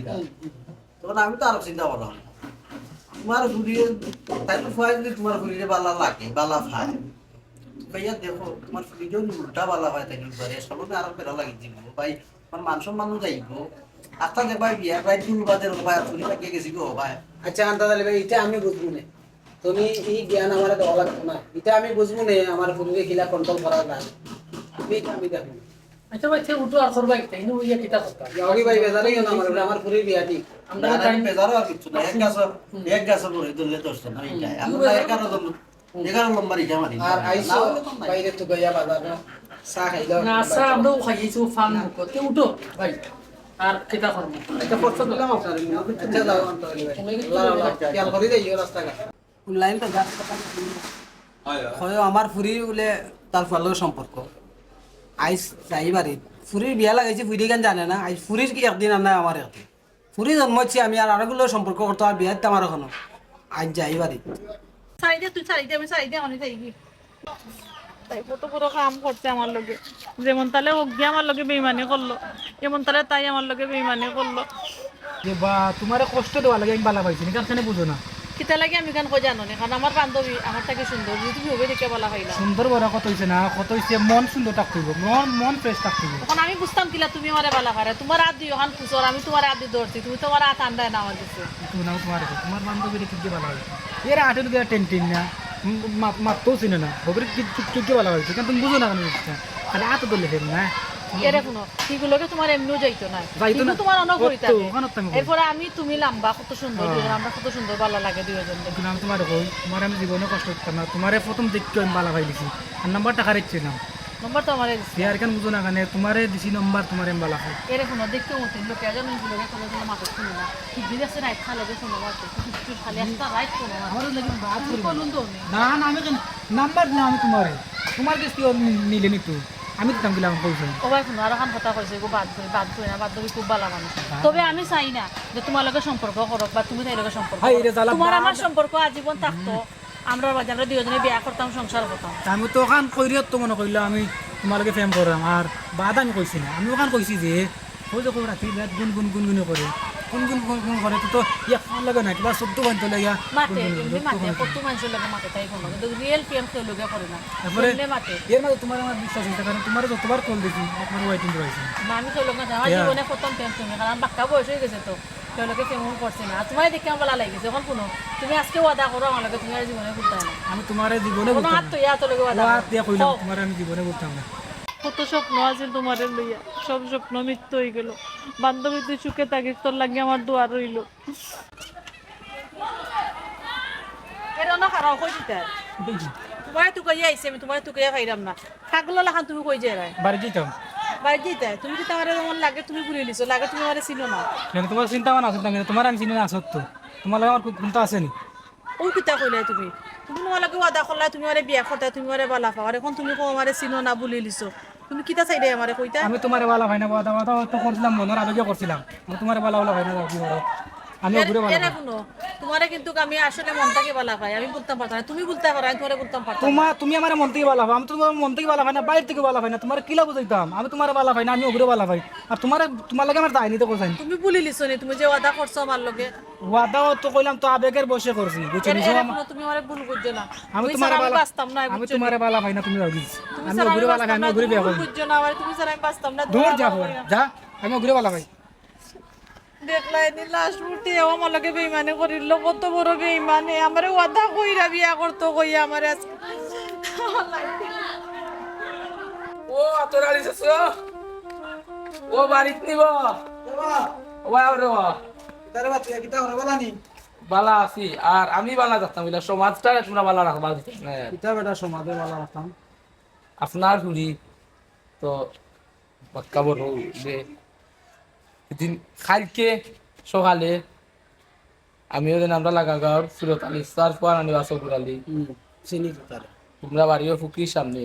তখন আমি তো আরো চিন্তা করলাম তোমার ফুরিয়ে তাইনোর ফুয়ায় যদি তোমার ফুরিয়ে বালা লাগে বালা খায় ভাইয়া দেখো তোমার ফুরিয়েও উল্টা বালা হয় তাইনোর ঘরে সবকে আরো বেড়া লাগি দিব ভাই আমার মান সম্মান যাইব আস্তা দেখবা বিয়া ভাই দুল বাদের ভাই ফুরি লাগিয়ে গেছি গো ভাই আচ্ছা আন্তাজালি ভাই এটা আমি বুঝবো না তুমি এই জ্ঞান আমার দেওয়া লাগতো না এটা আমি বুঝবো না আমার ফুরিয়ে কিলা কন্ট্রোল করা যায় এটা আমি দেখবো আচ্ছা ভাই সে উঠো আর করবা কিতা ইনো ইয়া কিতা কথা যাওগি ভাই বেজার হইও না আমার ফুরির বিয়া ঠিক আমরা না টাইম বেজারও আর কিছু না এক গাছ পরে ধরলে দোষ না এইটাই আমরা 11 নম্বর ইটা মারি আর আইসো বাইরে তো গয়া বাজার না চা খাইলো না সা আমরা খাইয়েছি ফান করতে উঠো ভাই আর কিতা করব এটা প্রস্তাব দিলাম আপনার আচ্ছা যাও আন্তাজালি ভাই খেয়াল করে যাইও রাস্তাঘাট অনলাইন তো গাছ কথা হয় আমার ফুরি বলে তার ফলের সম্পর্ক আইস যাই বাড়ি ফুরির বিয়া লাগাইছে ফুরি গান জানে না আইস ফুরির কি একদিন আর না আমার একদিন ফুরি জন্মছি আমি আর আরেকগুলো সম্পর্ক করতো আর বিয়াতে আমার এখনো আজ যাই বাড়ি সাইডে তুই সাইডে আমি সাইডে অনেক থাকি তাই কত বড় কাম করছে আমার লগে যেমন তাহলে অজ্ঞা আমার লগে বেইমানি করলো এমন তাহলে তাই আমার লগে বেইমানি করলো যে বা তোমার কষ্ট দেওয়া লাগে আমি বালা পাইছি না কেন বুঝো না কিতা লাগে আমি কান কই জানো না কারণ আমার বান্ধবী আমার থেকে সুন্দর যদি তুমি হবে দেখে বলা হয় না সুন্দর বড় কত হইছে না কত হইছে মন সুন্দর থাকতে হইব মন ফ্রেশ থাকতে হইব তখন আমি বুঝতাম কিলা তুমি আমারে বালা পারে তোমার হাত দিও হান কুচর আমি তোমার হাত দিয়ে ধরছি তুমি তোমার হাত আন্দায় না আমার দিচ্ছে তুমি নাও তোমার বান্ধবীর কি কি ভালো হইছে এর আটের গিয়া টেন না মাত্রও চিনে না খবর কি চুপ কি ভালো হইছে কিন্তু তুমি বুঝো না কেন বুঝছো খালি আত দলে ফের না এরে শুনো সেগুলোকে তোমার এমনিও যাইতো না যাইতো না। কিন্তু তোমার অনকরি কত, থাকে ওখানে তো আমি করি। এরপরে আমি তুমি লম্বা কত সুন্দর দুজন আমরা কত সুন্দর ভালো লাগে দুজন কিন্তু আমি তোমার কই তোমার আমি জীবনে কষ্ট করতাম না তোমারে প্রথম দেখতে আমি বালা পাইছি আর নাম্বার টাকা রেখছি না নম্বর তো আমার সে আর কেন বুঝো না কেন তোমারে দিছি নাম্বার তোমার আমি বালা খাই এরে শুনো দেখতে মতিন লোকে আগে আমি লোকে কলে দিলে মাথা শুনে না কি দিলে সে রাইট খালে যে শুনো মারতে কিছু খালি একটা রাইট শুনো আমার লাগি বাদ করি বলুন তো আমি না না আমি কেন নাম্বার না আমি তোমার কাছে কি নিলে নি তো আমি দিতাম গেলাম পয়সা ও ভাই শুনো আর এখন কথা কইছে গো বাদ করি না বাদ তুমি খুব ভালো মানুষ তবে আমি চাই না যে তোমার লগে সম্পর্ক করক বা তুমি তাই লগে সম্পর্ক হাই রে জ্বালা তোমার আমার সম্পর্ক আজীবন থাকতো আমরা বাজারে দুজনে বিয়া করতাম সংসার করতাম আমি তো ওখান কইরিও তো মনে করলাম আমি তোমালোকে ফেম করাম আর বাদ আমি কইছি না আমি ওখান কইছি যে ওই যে রাতি রাত গুনগুনি করে গুনগুন করে তো ইয়া খাওয়ার লাগে না কিবা সদ্য বানতে লাগে মাতে এমনি মাতে কত মানুষের লগে মাতে তাই কোনো কিন্তু রিয়েল প্রেম কেউ লগে করে না তারপরে এমনি মাতে এর মাঝে তোমার আমার বিশ্বাস হইছে কারণ তোমার যতবার কল দিছি তোমার ওয়াইটিং রয়েছে না আমি কেউ লোক না আমার জীবনে প্রথম প্রেম তুমি কারণ বাক্কা বয়স হয়ে গেছে তো কেউ লোকে প্রেম করছে না তোমার দেখে আমার ভালো লাগে যখন কোনো তুমি আজকে ওয়াদা করো আমার লগে তুমি আর জীবনে ঘুরতে না আমি তোমার জীবনে কোনো হাত তো ইয়া তো লগে ওয়াদা ওয়াদ দিয়া কইলাম তোমার আমি জীবনে করতাম না কত স্বপ্ন আছে তোমার লইয়া সব স্বপ্ন মিথ্য হয়ে গেল বান্ধবী তুই সুখে থাকিস তোর লাগে আমার দোয়া রইল এরনো খারাপ কই দিতে তোমার তুকে আইছে আমি তোমার তুকে খাইলাম না থাকলো লাখান তুমি কই যে রায় বাড়ি যেতাম বাড়ি দিতে তুমি কি তোমার যেমন লাগে তুমি ঘুরে নিছো লাগে তুমি আমার চিনো না কেন তোমার চিন্তা ভাবনা আছে কিন্তু তোমার আমি চিনি না সত্য তোমার লাগে আমার কোনটা আছে নি ও কিতা কইলাই তুমি তুমি তোমার লাগে ওয়াদা করলা তুমি ওরে বিয়া করতে তুমি ওরে বালা পাও আর এখন তুমি কো আমারে চিনো না বলি লিছো তুমি কিতা চাইলে আমারে কইতা আমি তোমার বালা ভাই না বাদা বাদা তো করছিলাম মনের আবেগে করছিলাম আমি তোমার বালা বালা ভাই না কি করো আমি ঘুরে বালা এরে শুনো তোমারে কিন্তু আমি আসলে মন থেকে বালা পাই আমি বলতাম পারতাম না তুমি বলতে পারো আমি তোমারে বলতাম পারতাম না। তুমি আমার মন থেকে বালা ভাই আমি তোমার মন থেকে বালা ভাই না বাইরে থেকে বালা ভাই না তোমার কিলা বুঝাইতাম আমি তোমার বালা ভাই না আমি ঘুরে বালা ভাই আর তোমার লাগে আমার দায়নি তো কোথায় তুমি বলি লিছো নি তুমি যে ওয়াদা করছো আমার লগে ওয়াদাও তো কইলাম তো আবেগের বসে করছি বুঝছো এরে এরে শুনো, তুমি আমারে ভুল বুঝছো না আমি তুমি তোমার ছাড়া আমি বালা বাঁচতাম না আমি তোমার বালা ভাই না তুমি ভাবিস তুমি আমি ছাড়া ঘুরে বালা ভাই বাঁচতাম আমি না, ঘুরে তুমি বিয়া ভুল করব বুঝছো না আমার তুমি ছাড়া আমি বাঁচতাম না দূর যা তোমার যা আমি ঘুরে বালা ভাই দেখলাই নি লাস্ট মুহূর্তে ও আমার লগে বেইমানি করিল কত বড় বেইমানি আমারে ওয়াদা কইরা বিয়া করতো কই আমারে আজকে ও তোর আলিস ও বাড়িত নিব ও আরে ও তারে বাত কিতা করে বলা নি বালা আছি আর আমি বালা যাচ্তাম বলে সমাজটা তোমরা বালা রাখবা কিতা বেটা সমাজে বলা রাখতাম আপনার হুড়ি তো বাক্কা বড় যে এদিন কালকে সকালে আমিও যেন আমরা লাগা গাঁর সুরত আলী সার পর আনি বাসপুর আলী চিনি তো তারে তোমরা বাড়িও ফুকির সামনে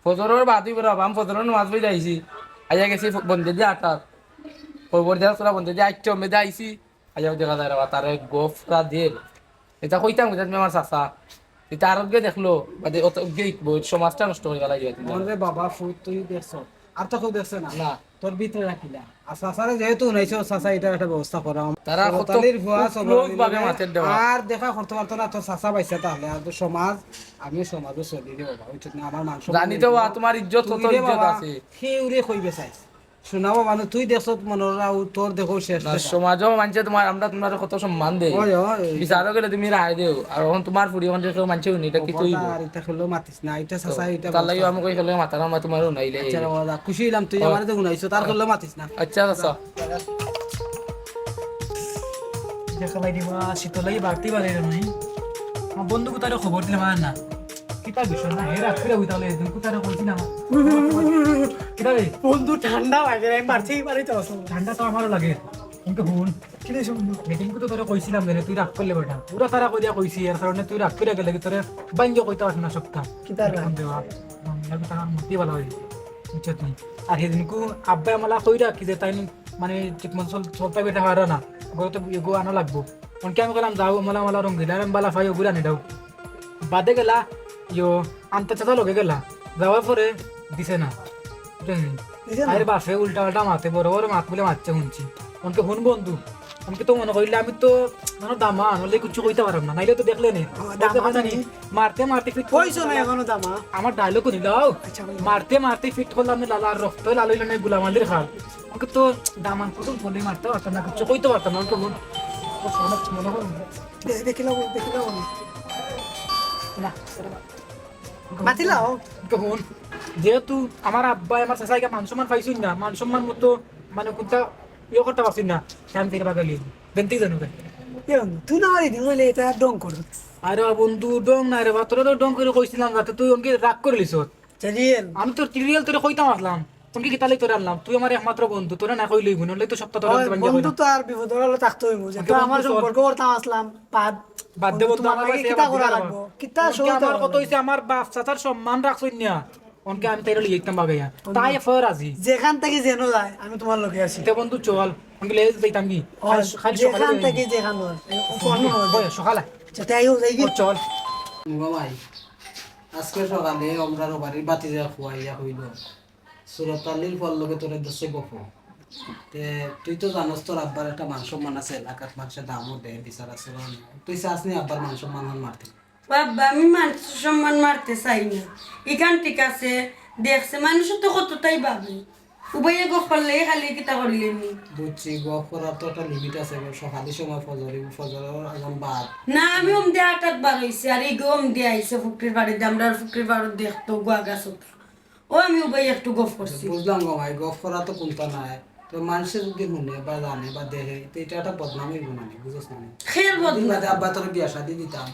ফজরের বাদি বেরোব আমি ফজরের মাছ বই যাইছি আইয়া গেছি বন্ধে দিয়ে আটাত খবর দেওয়া তোরা বন্ধে দিয়ে আইটো মেদে আইছি আইয়াও দেখা যায় রা তারে গোফরা দিয়ে এটা কইতাম কইতাম তুমি আমার চাচা এটা আরোগ্য দেখলো বাদে অত সমাজটা নষ্ট হয়ে গেল মনে বাবা ফুট তুই দেখছ আর তো কেউ দেখছে না না তোর ভিতরে রাখিলা আর চাচারে যেহেতু নাইছো চাচা এটা একটা ব্যবস্থা করা তারা কত তালির ভুয়া close ভাবে মাতের দেওয়া। আর দেখা করতে পারতো না তোর চাচা পাইছে তাহলে আর তো সমাজ আমি সমাজও চলি রে বাবা উচিত না আমার মানুষ জানি তো বা তোমার ইজ্জত কত ইজ্জত আছে সেই উড়ে কইবে চাই শোনাবো মানুষ তুই দেখছ মনোরা তোর দেখো শেষ না সমাজও মানছে তোমার আমরা তোমার কত সম্মান দেই ওই ওই বিচারও গেলে তুমি রায় দেও আর এখন তোমার ফুড়ি এখন কেউ মানছে নি এটা কি তুই আর এটা খেলো মাতিস না এটা চাচা এটা তার লাগি আমি কই খেলে মাথা না তোমারও নাইলে আচ্ছা বাবা, খুশি হইলাম তুই আমার দেখুন আইছো তার খেলো মাতিস না আচ্ছা আচ্ছা দেখালাই দিবা শীতলাই বাড়তি বাড়ি নাই আমার বন্ধু কোথায় খবর দিলাম আর না কিতা বিষয় না হেরা ফিরে হই তাহলে এদিন কোথায় কইছি না কিতা রে বন্ধু ঠান্ডা লাগে আমি বাড়তেই পারি তো ঠান্ডা তো আমারও লাগে কিন্তু হুন কি দেশ বন্ধু মিটিং তো তোরে কইছিলাম রে তুই রাগ করলে বেটা পুরা তারা কই দিয়া কইছি এর কারণে তুই রাগ করে গেলে তোরে বাঞ্জ কইতে পারছ না সপ্তাহ কিতা রাগ? দেওয়া লাগি তার মতি ভালো হই বুঝছত নি আর সেদিনকু আব্বা আমালা কই রাখি যে তাই মানে ঠিক মতো চলতে বেটা হারা না গো তো এগো আনা লাগবো অনকে আমি কইলাম যাও মালা মালা রং দিলা আমি বালা ফাই ওগুলা নি দাও বাদে গেলা ইয়ো আনতে চাচা লগে গেলা যাওয়ার পরে দিছে না বুঝলি দিছে না? আরে বাপে উল্টা পাল্টা মাতে বড় বড় মাত বলে মারছে শুনছি অনকে হুন বন্ধু অনকে তো মনে করিলে আমি তো মানে দামা নলে কিছু কইতে পারব না নাইলে তো দেখলে নে দামা জানি মারতে মারতে ফিট কইছো না এখনো দামা আমার ডায়লগ শুনি দাও আচ্ছা, বলো। মারতে মারতে ফিট করলাম আমি লালা রক্ত লাল হইল না গুলামালির খাল অনকে তো দামান কত বলে মারতে পারতাম না কিছু কইতে পারতাম না অনকে হুন মনে করুন দেখিলাম না মাতিলাও তখন যেহেতু আমার আব্বা আমার চাচাইকে মান সম্মান পাইছি না মান সম্মান মতো মানে কোনটা ইয়ে করতে পারছি না আমি থেকে বাগালি বেন্তি জানো কে এ বন্ধু তুই না মারি দিন হইলে এটা ডং করু আরে বন্ধু ডং না রে বা তোরা তো ডং করে কইছিলাম যাতে তুই ওনকে রাগ করে লিস চালিয়েন আমি তোর টিরিয়াল তোরে কইতাম আসলাম তোকে কিতালে তোরে আনলাম তুই আমার একমাত্র বন্ধু তোরা না কইলই গুণ হলে তো সপ্তাহ তোরা আনতে বাঞ্জা বন্ধু তো আর বিপদ হলে থাকতে হইব যে তো আমার সম্পর্ক করতাম আসলাম বাদ দে বন্ধু আমার কাছে কিতা করা লাগবো কিতা আমার কত হইছে আমার বাপ চাচার সম্মান রাখছই না অনকে আমি তাইরে লিখতাম বাগাইয়া তাই ফর আজি যেখান থেকে যেন যায় আমি তোমার লগে আছি তে বন্ধু চল আমি লে যাইতাম কি খালি যেখান সকালে থেকে যেখান হয় সকালে তাইও যাই কি চল ভাই আজকে সকালে আমরা বাড়ির বাতি যা খুয়াইয়া হইল সুরতালির ফল লগে তোরে দশে গপ তে তুই তো জানোস তোর আব্বার একটা মান সম্মান আছে এলাকার মানুষের দামও দেয় বিচার আছে তুই চাস নি আব্বার মান সম্মান মারতে বাবা আমি মানুষ সম্মান মারতে চাই না এখান ঠিক আছে দেখছে মানুষের তো কতটাই ভাবে উভয়ে গো করলে খালি কিতা করিলেন বুঝছি গপ করার তো একটা লিমিট আছে সকালের সময় ফজরের এখন বাদ না আমি ওম দিয়ে ৮ বার হয়েছে আর এই গম দিয়ে আইসে ফুকরির বাড়িতে আমরা ফুকরির বাড়ি দেখতো গোয়া গাছ ও আমি উভয়ে একটু গপ করছি বুঝলাম গো ভাই গপ করা তো কোনটা নাই তো মানুষের যদি শুনে বা জানে বা দেখে তো এটা একটা বদনামি গুণানি বুঝছ না খের বদলা আব্বা তোর বিয়া শাদি দিতাম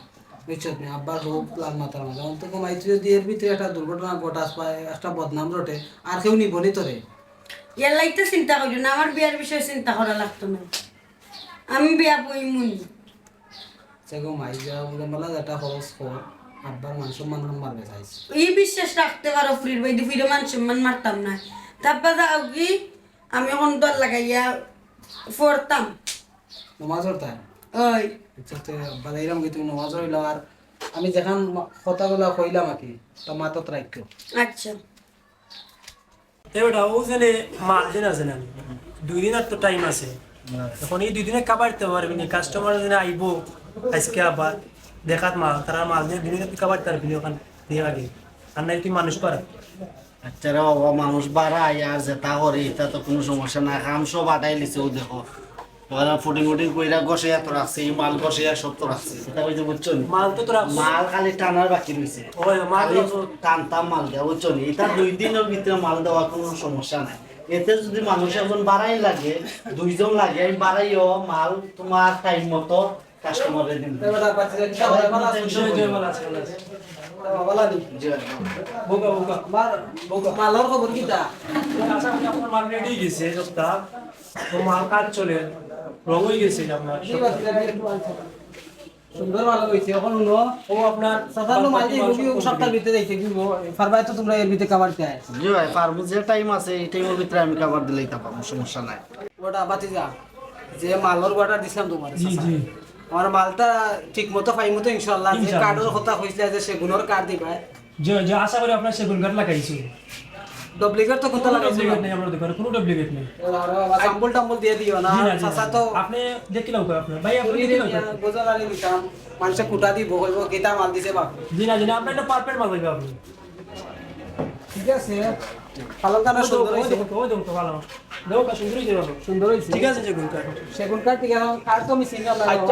বুঝছত না আব্বার হোক প্লান মাতার মাঝে অন্তত কমাই তুই যদি এর ভিতরে একটা দুর্ঘটনা ঘটাস পায় একটা বদনাম রটে আর কেউ নিবনি তোরে এর লাইতে চিন্তা করি না আমার বিয়ার বিষয়ে চিন্তা করা লাগতো না আমি বিয়া বই মুনি সেগো মাই যা বলে মালা যেটা খরচ কর আব্বার মান সম্মান মারবে চাইছে এই বিশ্বাস রাখতে পারো ফ্রির বাইদি ফিরে মান সম্মান মারতাম না তারপর যাও কি আমি এখন দল লাগাইয়া পড়তাম নমাজর তাই ওই আচ্ছা তো বাদাইরাম কি তুমি নমাজর হইলো আর আমি যেখান কথাগুলো কইলাম আর কি তা মাতত রাখো আচ্ছা এবারটা ও জানে মাল দিন আছে না 2 দিন আর তো টাইম আছে এখন এই 2 দিনে কাবাইতে পারবি না কাস্টমার যেন আইবো আজকে আবার দেখাত মাল তারা মাল দিয়ে 2 দিনে কাবাইতে পারবি না ওখানে দিয়ে আগে আর নাই তুই মানুষ পারা আচ্ছা রে বাবা মানুষ বাড়ায় আর যেটা করে এটা তো কোনো সমস্যা না কাম সব আটাই লিছে ও দেখো ওরা ফুটিং ফুটিং কইরা গসে এত রাখছে এই মাল গসে সব তো রাখছে এটা বুঝতে বুঝছো নি? মাল তো তোরা মাল খালি টানার বাকি রয়েছে ওই মাল খালি টানতাম মাল দেওয়া বুঝছো নি? এটা 2 দিনের ভিতরে মাল দেওয়া কোনো সমস্যা নাই এতে যদি মানুষ এখন বাড়াই লাগে 2 জন লাগে আমি বাড়াইও মাল তোমার টাইম মতো কাস্টমারের দিন এবারে বাচ্চা যেটা হয় মালা বাবালা দি বোকা বোকা মার বোকা মালার খবর কি তা আশা করি আপনার মাল রেডি গেছে সপ্তাহ তো মাল কাজ চলে রং হয়ে গেছে আপনার সুন্দর ভালো হইছে এখন উনো ও আপনার সাধারণ মাল দিয়ে রুগী সপ্তাহের ভিতরে যাইতে কি ফারবাই তো তোমরা এর ভিতরে কাভার চাই জি ভাই পারবো যে টাইম আছে এই টাইমের ভিতরে আমি কভার দিলেই তা পাবো সমস্যা নাই ওটা বাতি যা যে মালর অর্ডার দিছিলাম তোমার জি জি আমার মালটা ঠিক মতো পাই মতো ইনশাআল্লাহ যে ইনশাআল্লাহ। কার্ডের কথা কইছিল যে সেগুলোর কার্ড দিবা যে যে আশা করি আপনার সেগুন কাঠ লাগাইছি ডুপ্লিকেট তো কোনটা লাগাইছিল ডুপ্লিকেট নেই আমার দোকানে কোনো ডুপ্লিকেট নেই সাম্পল টাম্পল দিয়ে দিও না জি না, জি না। চাচা তো আপনি দেখিলাম কই আপনার ভাই আপনি দেখিলাম কই? বোঝাল আলী দিতাম মানুষে কুটা দিব কইব কেটা মাল দিছে বাপ জি না জি না আপনার একটা পারফেক্ট মাল পাইবে আপনি ঠিক আছে পালন কানা সুন্দর হইছে ওই দেখো ভালো দেখো কা সুন্দর হইছে ভালো সুন্দর হইছে ঠিক আছে সেগুন কাঠ সেগুন কার্ড ঠিক আছে কার্ড তো আমি সিঙ্গেল লাগাবো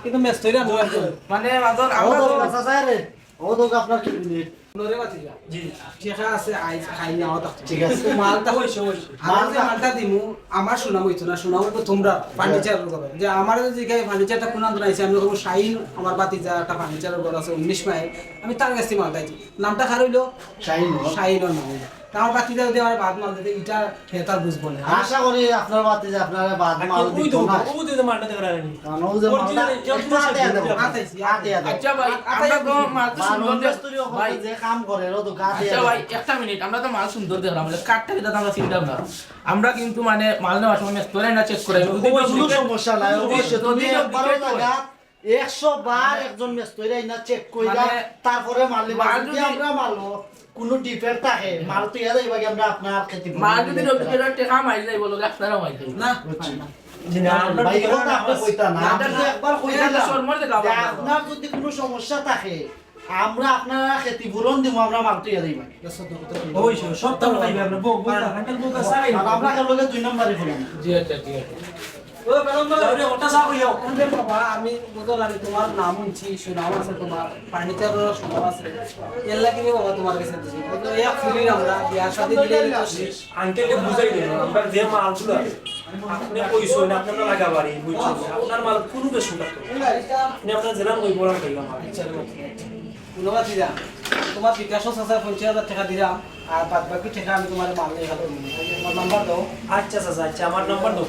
কিন্তু মেস্তইরা নয় মানে মাদর আমরা তো কাঁচা যায় রে ও তো আপনার কি মিনিট নরে বাতি যা জি চেখা আছে আই খাই নাও তা ঠিক আছে মালটা হইছে হইছে আমার যে মালটা দিমু আমার শোনা হইতো না শোনা হইতো তোমরা ফার্নিচার করবে যে আমার যে জায়গায় ফার্নিচারটা কোন আন্দোলন আছে আমি কোনো শাইন আমার বাতি যা একটা ফার্নিচারের ঘর আছে 19 মাইল আমি তার কাছে মালটা দিই নামটা খার হইলো শাইন শাইনও না আমার বাতি যা যদি আমার বাদ মাল দিতে এটা হেতা বুঝবো না আশা করি আপনার বাতে যে আপনারা বাদ মাল ওই দিত দেখো না ওই দেখো মালটা দেখো রানি কারণ ও যে মালটা একটু আটে দেবো আতাইছি আটে দেবো আচ্ছা ভাই আমরা তো মাল তো সুন্দর ভাই যে কাম করে ও তো গাতে আচ্ছা ভাই একটা মিনিট আমরা তো মাল সুন্দর দেখলাম বলে কাটটা কি দাদা আমরা চিন্তা না আমরা কিন্তু মানে মাল নেওয়ার সময় স্টোরে না চেক করে কোনো সমস্যা নাই অবশ্যই তুমি একবার লাগা 100 বার একজন মেস্তইরা না চেক কইরা তারপরে মাল নিবা যদি আমরা মালো কোনো ডিফেক্ট থাকে মাল তো ইয়াদ হইবা কি আমরা আপনার খেতে মাল যদি রবিকের টাকা মাইল যাই বলো আপনারা মাইল যাই না জি না আপনার ভাই কথা আপনি কইতা না মালটা আপনি একবার কইতা এটা শর্মার দেখা যে আপনার যদি কোনো সমস্যা থাকে আমরা আপনারা খেতে বুরন দিব আমরা মাল তো ইয়াদ হইবা ওই সব তো পাইবে আপনি বক বক আঙ্কেল বক সারাই আমরা কেন লগে 2 নম্বরে ফেলাম জি আচ্ছা ঠিক আছে ও বেরম না যাও রে ওটা সাপ হইও আরে বাবা আমি বুঝল আমি তোমার নাম শুনছি সুনাম আছে তোমার ফার্নিচারের সুনাম আছে এর লাগি বাবা তোমার কাছে দিছি তো এক ফুলি আমরা বিয়ার সাথে দিলে আঙ্কেলকে বুঝাই দেন আপনার যে মালগুলো আপনি কইছো না আপনার লাগা বাড়ি বুঝছো আপনার মাল কোনো বেশ না আপনি আপনার জেলা কই বলার কইলাম ধন্যবাদ দিদা তোমার বিকাশও চাচা 50,000 টাকা দিলাম আর বাদ বাকি টাকা আমি তোমার মাল নিয়ে খাবো তোমার নাম্বার দাও আচ্ছা চাচা আচ্ছা আমার নাম্বার দাও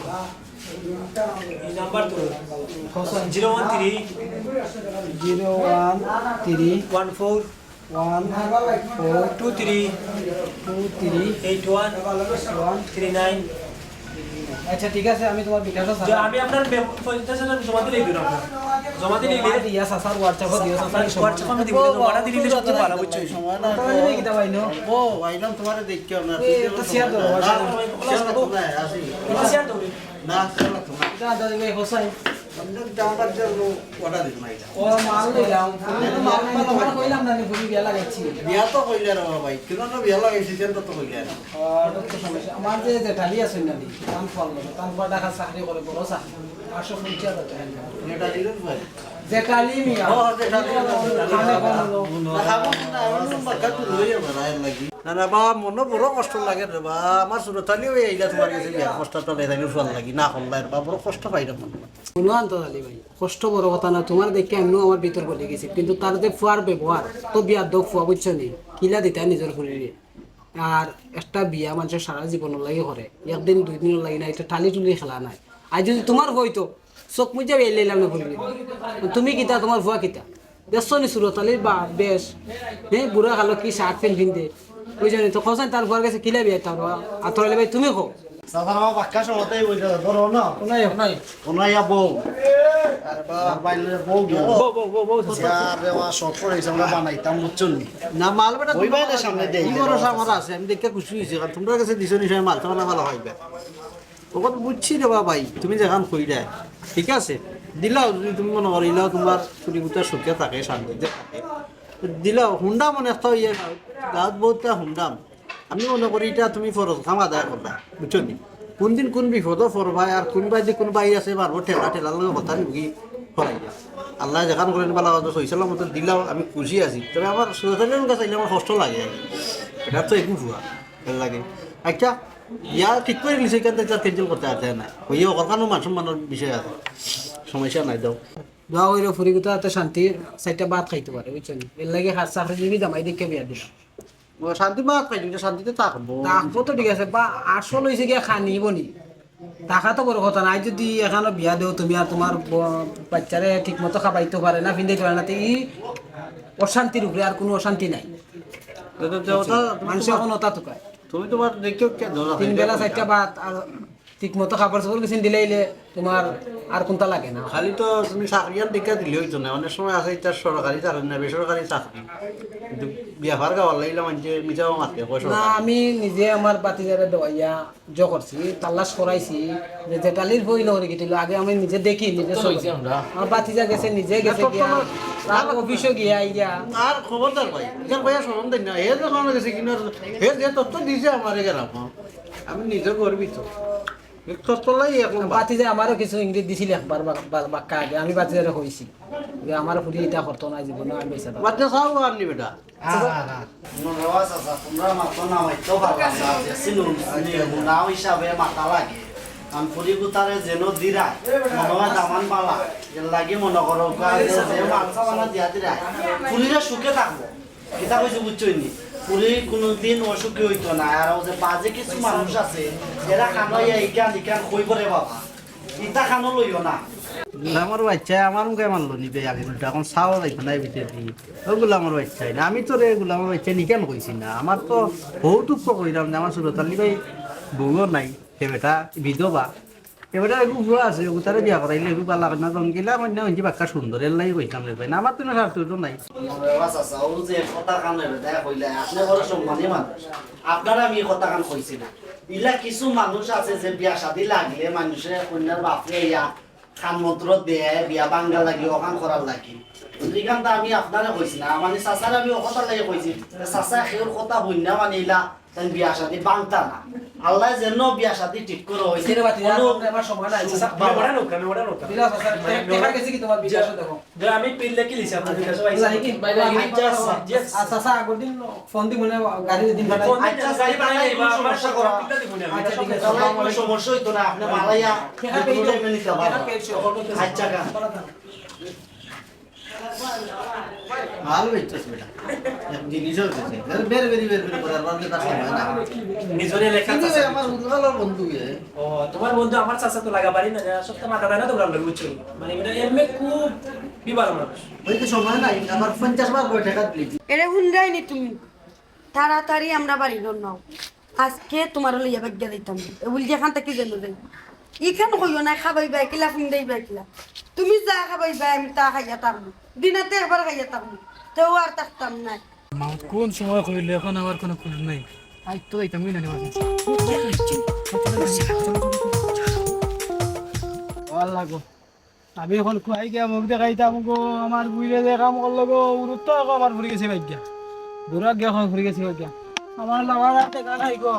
এই নাম্বার তো 013 আচ্ছা ঠিক আছে আমি তোমার বিকাশও যে আমি আপনার 50,000 জমা দিলেই দিন আপনার জমা দিলেই দিয়া চাচার হোয়াটসঅ্যাপে দিও চাচা হোয়াটসঅ্যাপ আমি দিব জমা দিলে সবচেয়ে ভালো বুঝছো তাহলে কি দাও আইনো ও ভাইলাম তোমারে দেখিও না তো শেয়ার দাও আসি এটা শেয়ার দাও না চলো তোমার এটা দাও দিবে হোসাই আমরা দামটা যে অর্ডার দিন না এটা ও মাল দিলাম মাল তোমার কইলাম না আমি বিয়া লাগাইছি বিয়া তো কইলে রে ভাই কেন না বিয়া লাগাইছি কেন তো কইলে না আর তো সমস্যা আমার যে জেঠালি আছে না দি কাম করলো কাম করে টাকা চাকরি করে বড় চাকরি 850,000 টাকা এটা দিলেন ভাই জেঠালি মিয়া ও জেঠালি না না বা মনে বড় কষ্ট লাগে রে বা আমার সুরতালি হয়ে আইলা তোমার কাছে বিয়া কষ্টটা লেখাইলে ভাল লাগি না হল্লাই বা বড় কষ্ট পাই না কোনো আন্তরালি ভাই কষ্ট বড় কথা না তোমার দেখে আমিও আমার ভিতর বলে গেছি কিন্তু তার যে ফুয়ার ব্যবহার তো বিয়ার দোক ফুয়া বুঝছো নি কিলা দিতা নিজের শরীরে আর একটা বিয়া মানুষের সারা জীবনের লাগে করে একদিন 2 দিনের লাগে না এটা টালি টুলি খেলা নাই আর যদি তোমার হইতো চোখ মুজা বেলাইলাম না ফুরি তুমি কিতা তোমার ভুয়া কিতা দেখছো নি সুরত আলীর বা বেশ বুড়া কালো কি শার্ট প্যান্ট পিনতে ওই জন্য তো খোঁজেন তার ঘর কাছে কিলাবি তার আতরালি ভাই তুমি খো সাধারণ আমার বাক্কা সমতাই বইটা ধরো না ওনাইয়া বউ আর বাইলে বউ আরে ওয়া শর্ট করে আমরা বানাইতাম বুঝছো না মাল বেটা ওই বাইরে সামনে দেই কি ভরসা আমার আছে আমি দেখে খুশি হইছি কারণ তোমরা কাছে দিছো নি মাল তো ভালো হইবে ওকে বুঝছি রে ভাই তুমি যেখান কইরা ঠিক আছে দিলাও যদি তুমি মনে করিলাও তোমার চুরিগুতা সুখে থাকে শান্তিতে থাকে দিলাও হুন্ডা মনে একটা ইয়ে গাঁত বহুতটা হুন্ডাম আমি মনে করি এটা তুমি ফরজ কাম আদায় করবা বুঝছো নি কোন দিন কোন বিপদও পড়বাই আর কোন বাইরে কোন বাইরে আছে মারবো ঠেলার লগে কথা নিবি ফরাই যা আল্লাহ যেখান করেন বালা হয়েছিলাম মতো দিলাও আমি খুশি আছি তবে আমার সুরতালের কাছে আমার কষ্ট লাগে এটা তো একটু ভুয়া লাগে আচ্ছা ইয়া ঠিক করে নিছে এখান থেকে ক্যান্সেল করতে আছে না ওই ওখানে মান সম্মানের বিষয় আছে সমস্যা নাই দাও দোয়া হইলো ফুরিগুতা তো শান্তি চারটা ভাত খাইতে পারে বুঝছো নি এর লাগে হাত চাকরিজীবী জামাই দেখে বিয়া দিল শান্তি মাত পাই শান্তিতে থাকবো থাকবো তো ঠিক আছে বা আসল হয়েছে গিয়া খানিব নি টাকা তো বড় কথা নাই যদি এখানে বিয়া দেও তুমি আর তোমার বাচ্চারে ঠিক মতো খাবাইতে পারে না ফিন্দাইতে পারে না তো ই অশান্তির উপরে আর কোনো অশান্তি নাই মানুষ এখন ওটা তো কয় তুমি তোমার দেখেও তিন বেলা চারটা ভাত আর ঠিক মতো খাবার চাবার কিছু দিলাইলে তোমার আর কোনটা লাগে না খালি তো তুমি চাকরিয়ার দিকে দিলে হইতো না অনেক সময় আছে এটা সরকারি চাকরি না বেসরকারি চাকরি কিন্তু বিয়াভার গাওয়ার লাগিলে মানুষে মিজাও মাতে না আমি নিজে আমার বাতিজারে দেওয়াইয়া করছি তাল্লাশ করাইছি যে জেটালির বই লহরি গেছিল আগে আমি নিজে দেখি নিজে আমার বাতিজা গেছে নিজে গেছে গিয়া রাত অফিসও গিয়া ইয়া আর খবরদার ভাই এখান ভাইয়া শরম দেন না হে যখন গেছে কিনা হে যে তথ্য দিছে আমার গেলাম আমি নিজে করবি তো বাতিজা আমারও কিছু ইংরেজ দিছিল একবার বাক্কা আগে আমি বাতিজারে কইছি যে আমার ফুরি এটা করতো না জীবনে আমি বেঁচে থাকবো বাচ্চা চাও আননি বেটা তোমরা মাত্র নামাইতো পারলাম না যে সিনুন নাম হিসাবে মাথা লাগে কারণ পুরিগুতারে যেন দিরা মনে হয় দামান পালা এর লাগে মনে করো যে মাংসা বানা দিয়া দিরা পুরীরা সুখে থাকবো এটা কইছে বুঝছই নি পুরী কোনোদিন অসুখী হইতো না আর যে বাজে কিছু মানুষ আছে এরা খানো ইকান ইকান কই করে বাবা ইটা খানো লইও না আমার বাচ্চা আমার মুখে মানলো নিবে আগে এখন চাও লাগবে না ভিতরে দিয়ে ওগুলো আমার বাচ্চাই না আমি তো রে এগুলো আমার বাচ্চা নিকেন কইছি না আমার তো বহু দুঃখ কইলাম যে আমার সুরতালি ভাই বউও নাই সে বেটা বিধবা এবারে একটু বুড়ো আছে তারা বিয়া করাইলে একটু পালা না জঙ্গিলা অন্য অঞ্চি বাক্কা সুন্দর এর লাই কইতাম রে ভাই না আমার তো না স্বার্থ তো নাই আপনারা আমি কথা কান কইছি না ইলা কিছু মানুষ আছে যে বিয়া শাদী লাগলে মানুষের কন্যার বাপরে ইয়া খান মন্ত্র দেয় বিয়া বাঙ্গা লাগি ওখান করার লাগি এইখানটা আমি আপনারা কইছি না মানে চাচার আমি কথা লাগে কইছি চাচা সেওর কথা হই না মানে ইলা তাই বিয়া শাদী বাংতা না আল্লাহ যেন বিয়া শাদী ঠিক করে হইছে আমার সময় নাই আমি পিল্লে কি লিছি আপনাদের কাছে আচ্ছা আগর দিন ফোন দি মনে গাড়ি দিন আচ্ছা যাই বানাই সমস্যা করা আচ্ছা ঠিক আছে আমার সমস্যা হইতো না আপনি মালাইয়া নিতে পারবেন আচ্ছা কা ভালো হইছে বেটা এক জিনিস হইছে বের করার বাদে কাজ হয় না নিজরে লেখা কিন্তু আমার উদ্ভাবন বন্ধু ও তোমার বন্ধু আমার চাচা তো লাগা পারি না সব তো মাথা দেয় না তো গ্রাম বুঝছো মানে এটা এমনি খুব বিবাদ মানুষ ওই তো সময় নাই আমার 50 বার কয় টাকা দিলি এরে হুন্ডাই নি তুমি তাড়াতাড়ি আমরা বাড়ি নাও আজকে তোমার লইয়া বাগ্যা দিতাম এগুলি যেখান থেকে যেন যাই ইখান কইও না খাবাই বাই কিলা ফিন্দাই বাই কিলা তুমি যা খাবাই বাই আমি তা খাইয়া থাকবো দিনাতে একবার খাইয়া থাকবো তেও আর থাকতাম না কোন সময় কইলে এখন আবার কোনো খুল নাই আই তো এইটা মিনা নেওয়া আল্লাহ গো আমি এখন খুয়াই গিয়া মুখ দেখাইতাম গো আমার বুইলে যে কাম করলো গো উরুত্ত আমার ঘুরে গেছে ভাগ্যা বুড়া গিয়া এখন ঘুরে গেছে ভাগ্যা আমার লাভার হাতে গানাই গো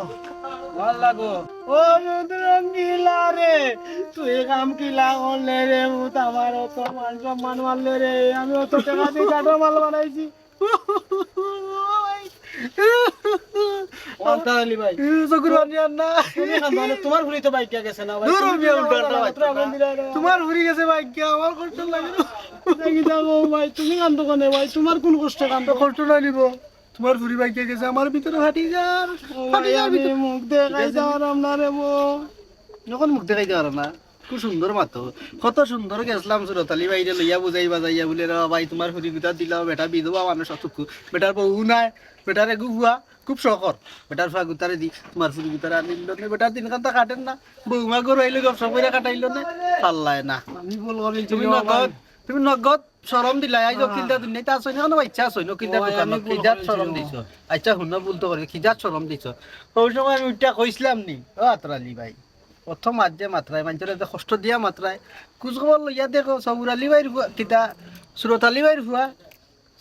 আল্লাহ গো ও রঙ্গিলা রে তুই কাম কিলা করলে রে মুত আমার অত মান সম্মান মারলে রে আমি অত টাকা দিয়ে কাটো মাল বানাইছি তোমার ঘুরি তো বাইক গেছে না তোমার ঘুরি গেছে বাইক আমার কষ্ট লাগে ভাই তুমি কান্দো কানে ভাই তোমার কোন কষ্ট কান্দো কষ্ট না নিব তোমার ঘুরি বাইক গেছে আমার ভিতরে ফাটি যার মুখ দেখাই যাওয়ার না রে যখন মুখ দেখাই যাওয়ার না খুব সুন্দর মাতো কত সুন্দর গেছিলাম সুরতালি বাইরে লইয়া বুঝাই বাজাইয়া বলে রে ভাই তোমার ফুরি গুতা দিলাও বেটা বিধবা মানুষ অতকু বেটার বউ নাই বেটার এগু হুয়া খুব শখর বেটার ফুয়া গুতারে দি তোমার ফুরি গুতারে আনিল না বেটার দিন কান্তা কাটেন না বউমা গরু আইলে গপসপ করে কাটাইল না পাল্লায় না আমি ভুল করি তুমি নগদ শরম দিলা আই কিলটা দুনিয়া তা আছে না ইচ্ছা আছে ন কিলটা দোকান কিজাত শরম দিছো আচ্ছা হুন বলতো করে কিজাত শরম দিছো ওই সময় আমি উঠা কইছিলাম নি ও আতরালি ভাই প্রথম আজ মাত্রায় মানুষের এত কষ্ট দিয়া মাত্রায় খোঁজখবর লইয়া দেখো সবুরালি ভাইয়ের কিতা সুরতালি ভাইয়ের ভুয়া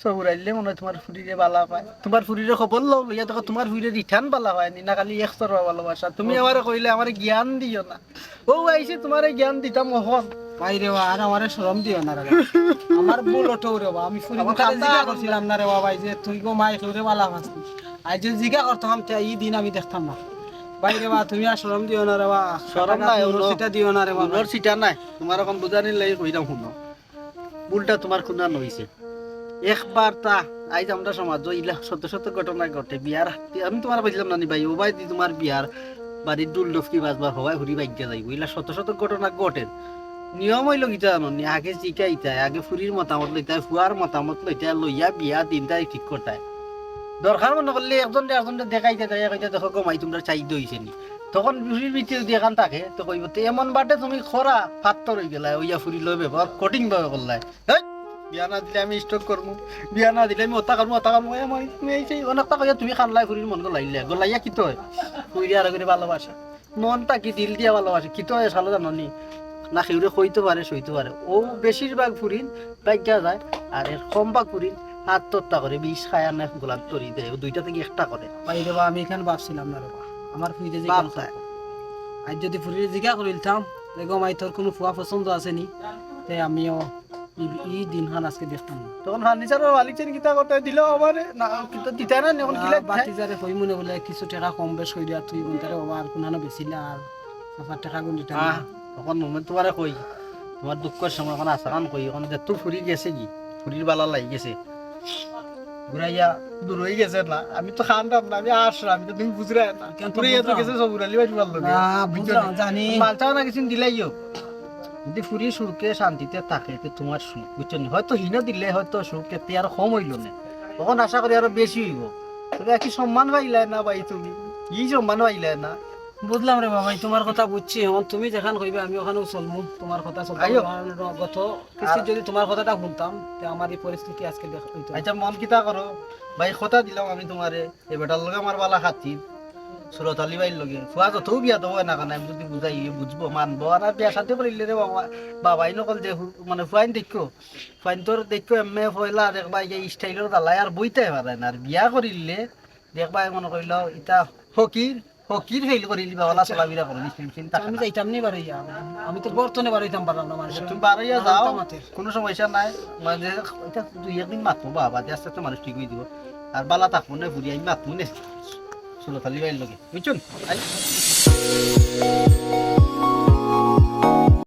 সবুরাইলে মনে হয় তোমার ফুরিরে বালা পায় তোমার ফুরিরে খবর লও লইয়া দেখো তোমার ফুরিরে রিটার্ন বালা পায় নি না খালি একশোর ভালোবাসা তুমি আমার কইলে আমার জ্ঞান দিও না ও আইসে তোমার জ্ঞান দিতাম ওহন বাইরে আর আমার শরম দিও না রে আমার ভুল ওঠো রে বাবা আমি ফুরি কথা জিজ্ঞা করছিলাম না রে বাবা যে তুই গো মাই করে বালা ফাসতি আজ যদি জিজ্ঞা করতাম তে এই দিন আমি দেখতাম না বাইরে বা তুমি আর শরম দিও না রে বা শরম নাই সেটা দিও না রে বাবা ওর সিটা নাই তোমার এখন বুঝানি লাগে কইরাম শুনো ভুলটা তোমার খুনা নইছে একবার তা আইজ আমরা সমাজ ইলা শত শত ঘটনা ঘটে বিয়ার আমি তোমার বলছিলাম না নি ভাই ও ভাই দি তোমার বিয়ার বাড়ির ডুল ডফকি বাজবার হওয়ায় হুরি বাইজ্ঞা যাইব ইলা শত শত ঘটনা ঘটে নিয়ম হইল গীতা জানি আগে জিকাইতায় আগে ফুরির মতামত লইতায় ফুয়ার মতামত লইতায় লইয়া বিয়া দিন তারিখ ঠিক করতায় দরকার মনে করলে একজন দেখাইতে দেয় কইতে দেখো গমাই তোমরা চাই দইছে নি তখন ফুরির ভিতরে দিয়ে কান থাকে তো কইব তো এমন বাটে তুমি খরা ফাত্তর হয়ে গেলা ওইয়া ফুরি লই ব্যবহার কঠিন ভাবে করলাই বিয়া না দিলে আমি স্টক করবো বিয়া না দিলে আমি ওটা করবো তুমি এই সেই অনেকটা কইয়া তুমি খানলাই ফুরির মন গলাইলে গলাইয়া কি তো ফুরি আর করে ভালোবাসা মনটা কি দিল দিয়া ভালোবাসে কি তো সালো জানো নি না সেউরে কইতে পারে সইতে পারে ও বেশিরভাগ ফুরিন বাইজ্ঞা যায় আর এর কম ভাগ ফুরিন আত্মহত্যা করে বিষ খায় না গোলাপ তরি দেয় দুইটা থেকে একটা করে বাইরে বা আমি এখানে ভাবছিলাম না রে বা আমার ফুইতে যে বাপ খায় আজ যদি ফুরির জিজ্ঞা করিলতাম দেখো মাই তোর কোনো ফুয়া পছন্দ আছে নি তে আমিও এই দিনখান আজকে দেখতাম না তখন ফার্নিচারের মালিক চেন কিতা করতে দিল আমারে না কিন্তু দিতে না এখন কিলা বাতি যারে কই মনে বলে কিছু টাকা কম বেশ কই দিয়া তুই কোনটারে বাবা আর কোনানো বেশি না আর 5 টাকা গুণ দিতা না তখন মোমেন তোমারে কই তোমার দুঃখের সময় এখন আসা কান কই এখন যে তোর ফুরি গেছে কি ফুরির বালা লাগি গেছে ঘুরাইয়া দূর হয়ে গেছে না আমি তো খানতাম না আমি আসলাম আমি তো তুমি বুঝরাই না ঘুরাইয়া তো গেছে সব উড়ালি বাড়ি পারলো না বুঝলাম জানি মালটাও না কিছু দিলাইও যদি ফুরি সুখে শান্তিতে থাকে তো তোমার সুখ বুঝছো না হয়তো হিনো দিলে হয়তো সুখ এতে আর কম হইল না তখন আশা করি আরো বেশি হইব তবে কি সম্মান পাইলে না ভাই তুমি কি সম্মান পাইলে না বুঝলাম রে বাবা তোমার কথা বুঝছি এখন তুমি যেখান কইবে আমি ওখানেও চলমু তোমার কথা আইও। গত কিছু যদি তোমার কথাটা শুনতাম তে আমার এই পরিস্থিতি আজকে দেখ হইতো না। আচ্ছা মন কিতা করো ভাই কথা দিলাম আমি তোমারে এই বেটার লগে আমার বালা খাতির সুরত আলী ভাইয়ের লগে ফুয়া যত বিয়া দেবো না কেন আমি যদি বুঝাই বুঝবো মানবো আর বিয়া সাথে করিলে রে বাবা বাবাই নকল যে মানে ফুয়াইন দেখো ফুয়াইন তোর দেখো এমএ ফয়লা দেখবা এই স্টাইলের দালাই আর বইতে পারে না আর বিয়া করিলে দেখবা মনে করিল ইটা ফকির ফেল করিলি বাবালা চলাবিরা করি চিন্তা আমি যাইতাম নি বাড়াইয়া আমি তো বর্তনে বাড়াইতাম পারলাম না মানুষ তুমি বাড়াইয়া যাও কোনো সমস্যা নাই মানে এটা দুই একদিন মাতবো বাবা আস্তে আস্তে মানুষ ঠিক হয়ে দিব আর বালা থাকবো না ঘুরি আমি মাতবো না সুরত আলী ভাইয়ের লগে বুঝছো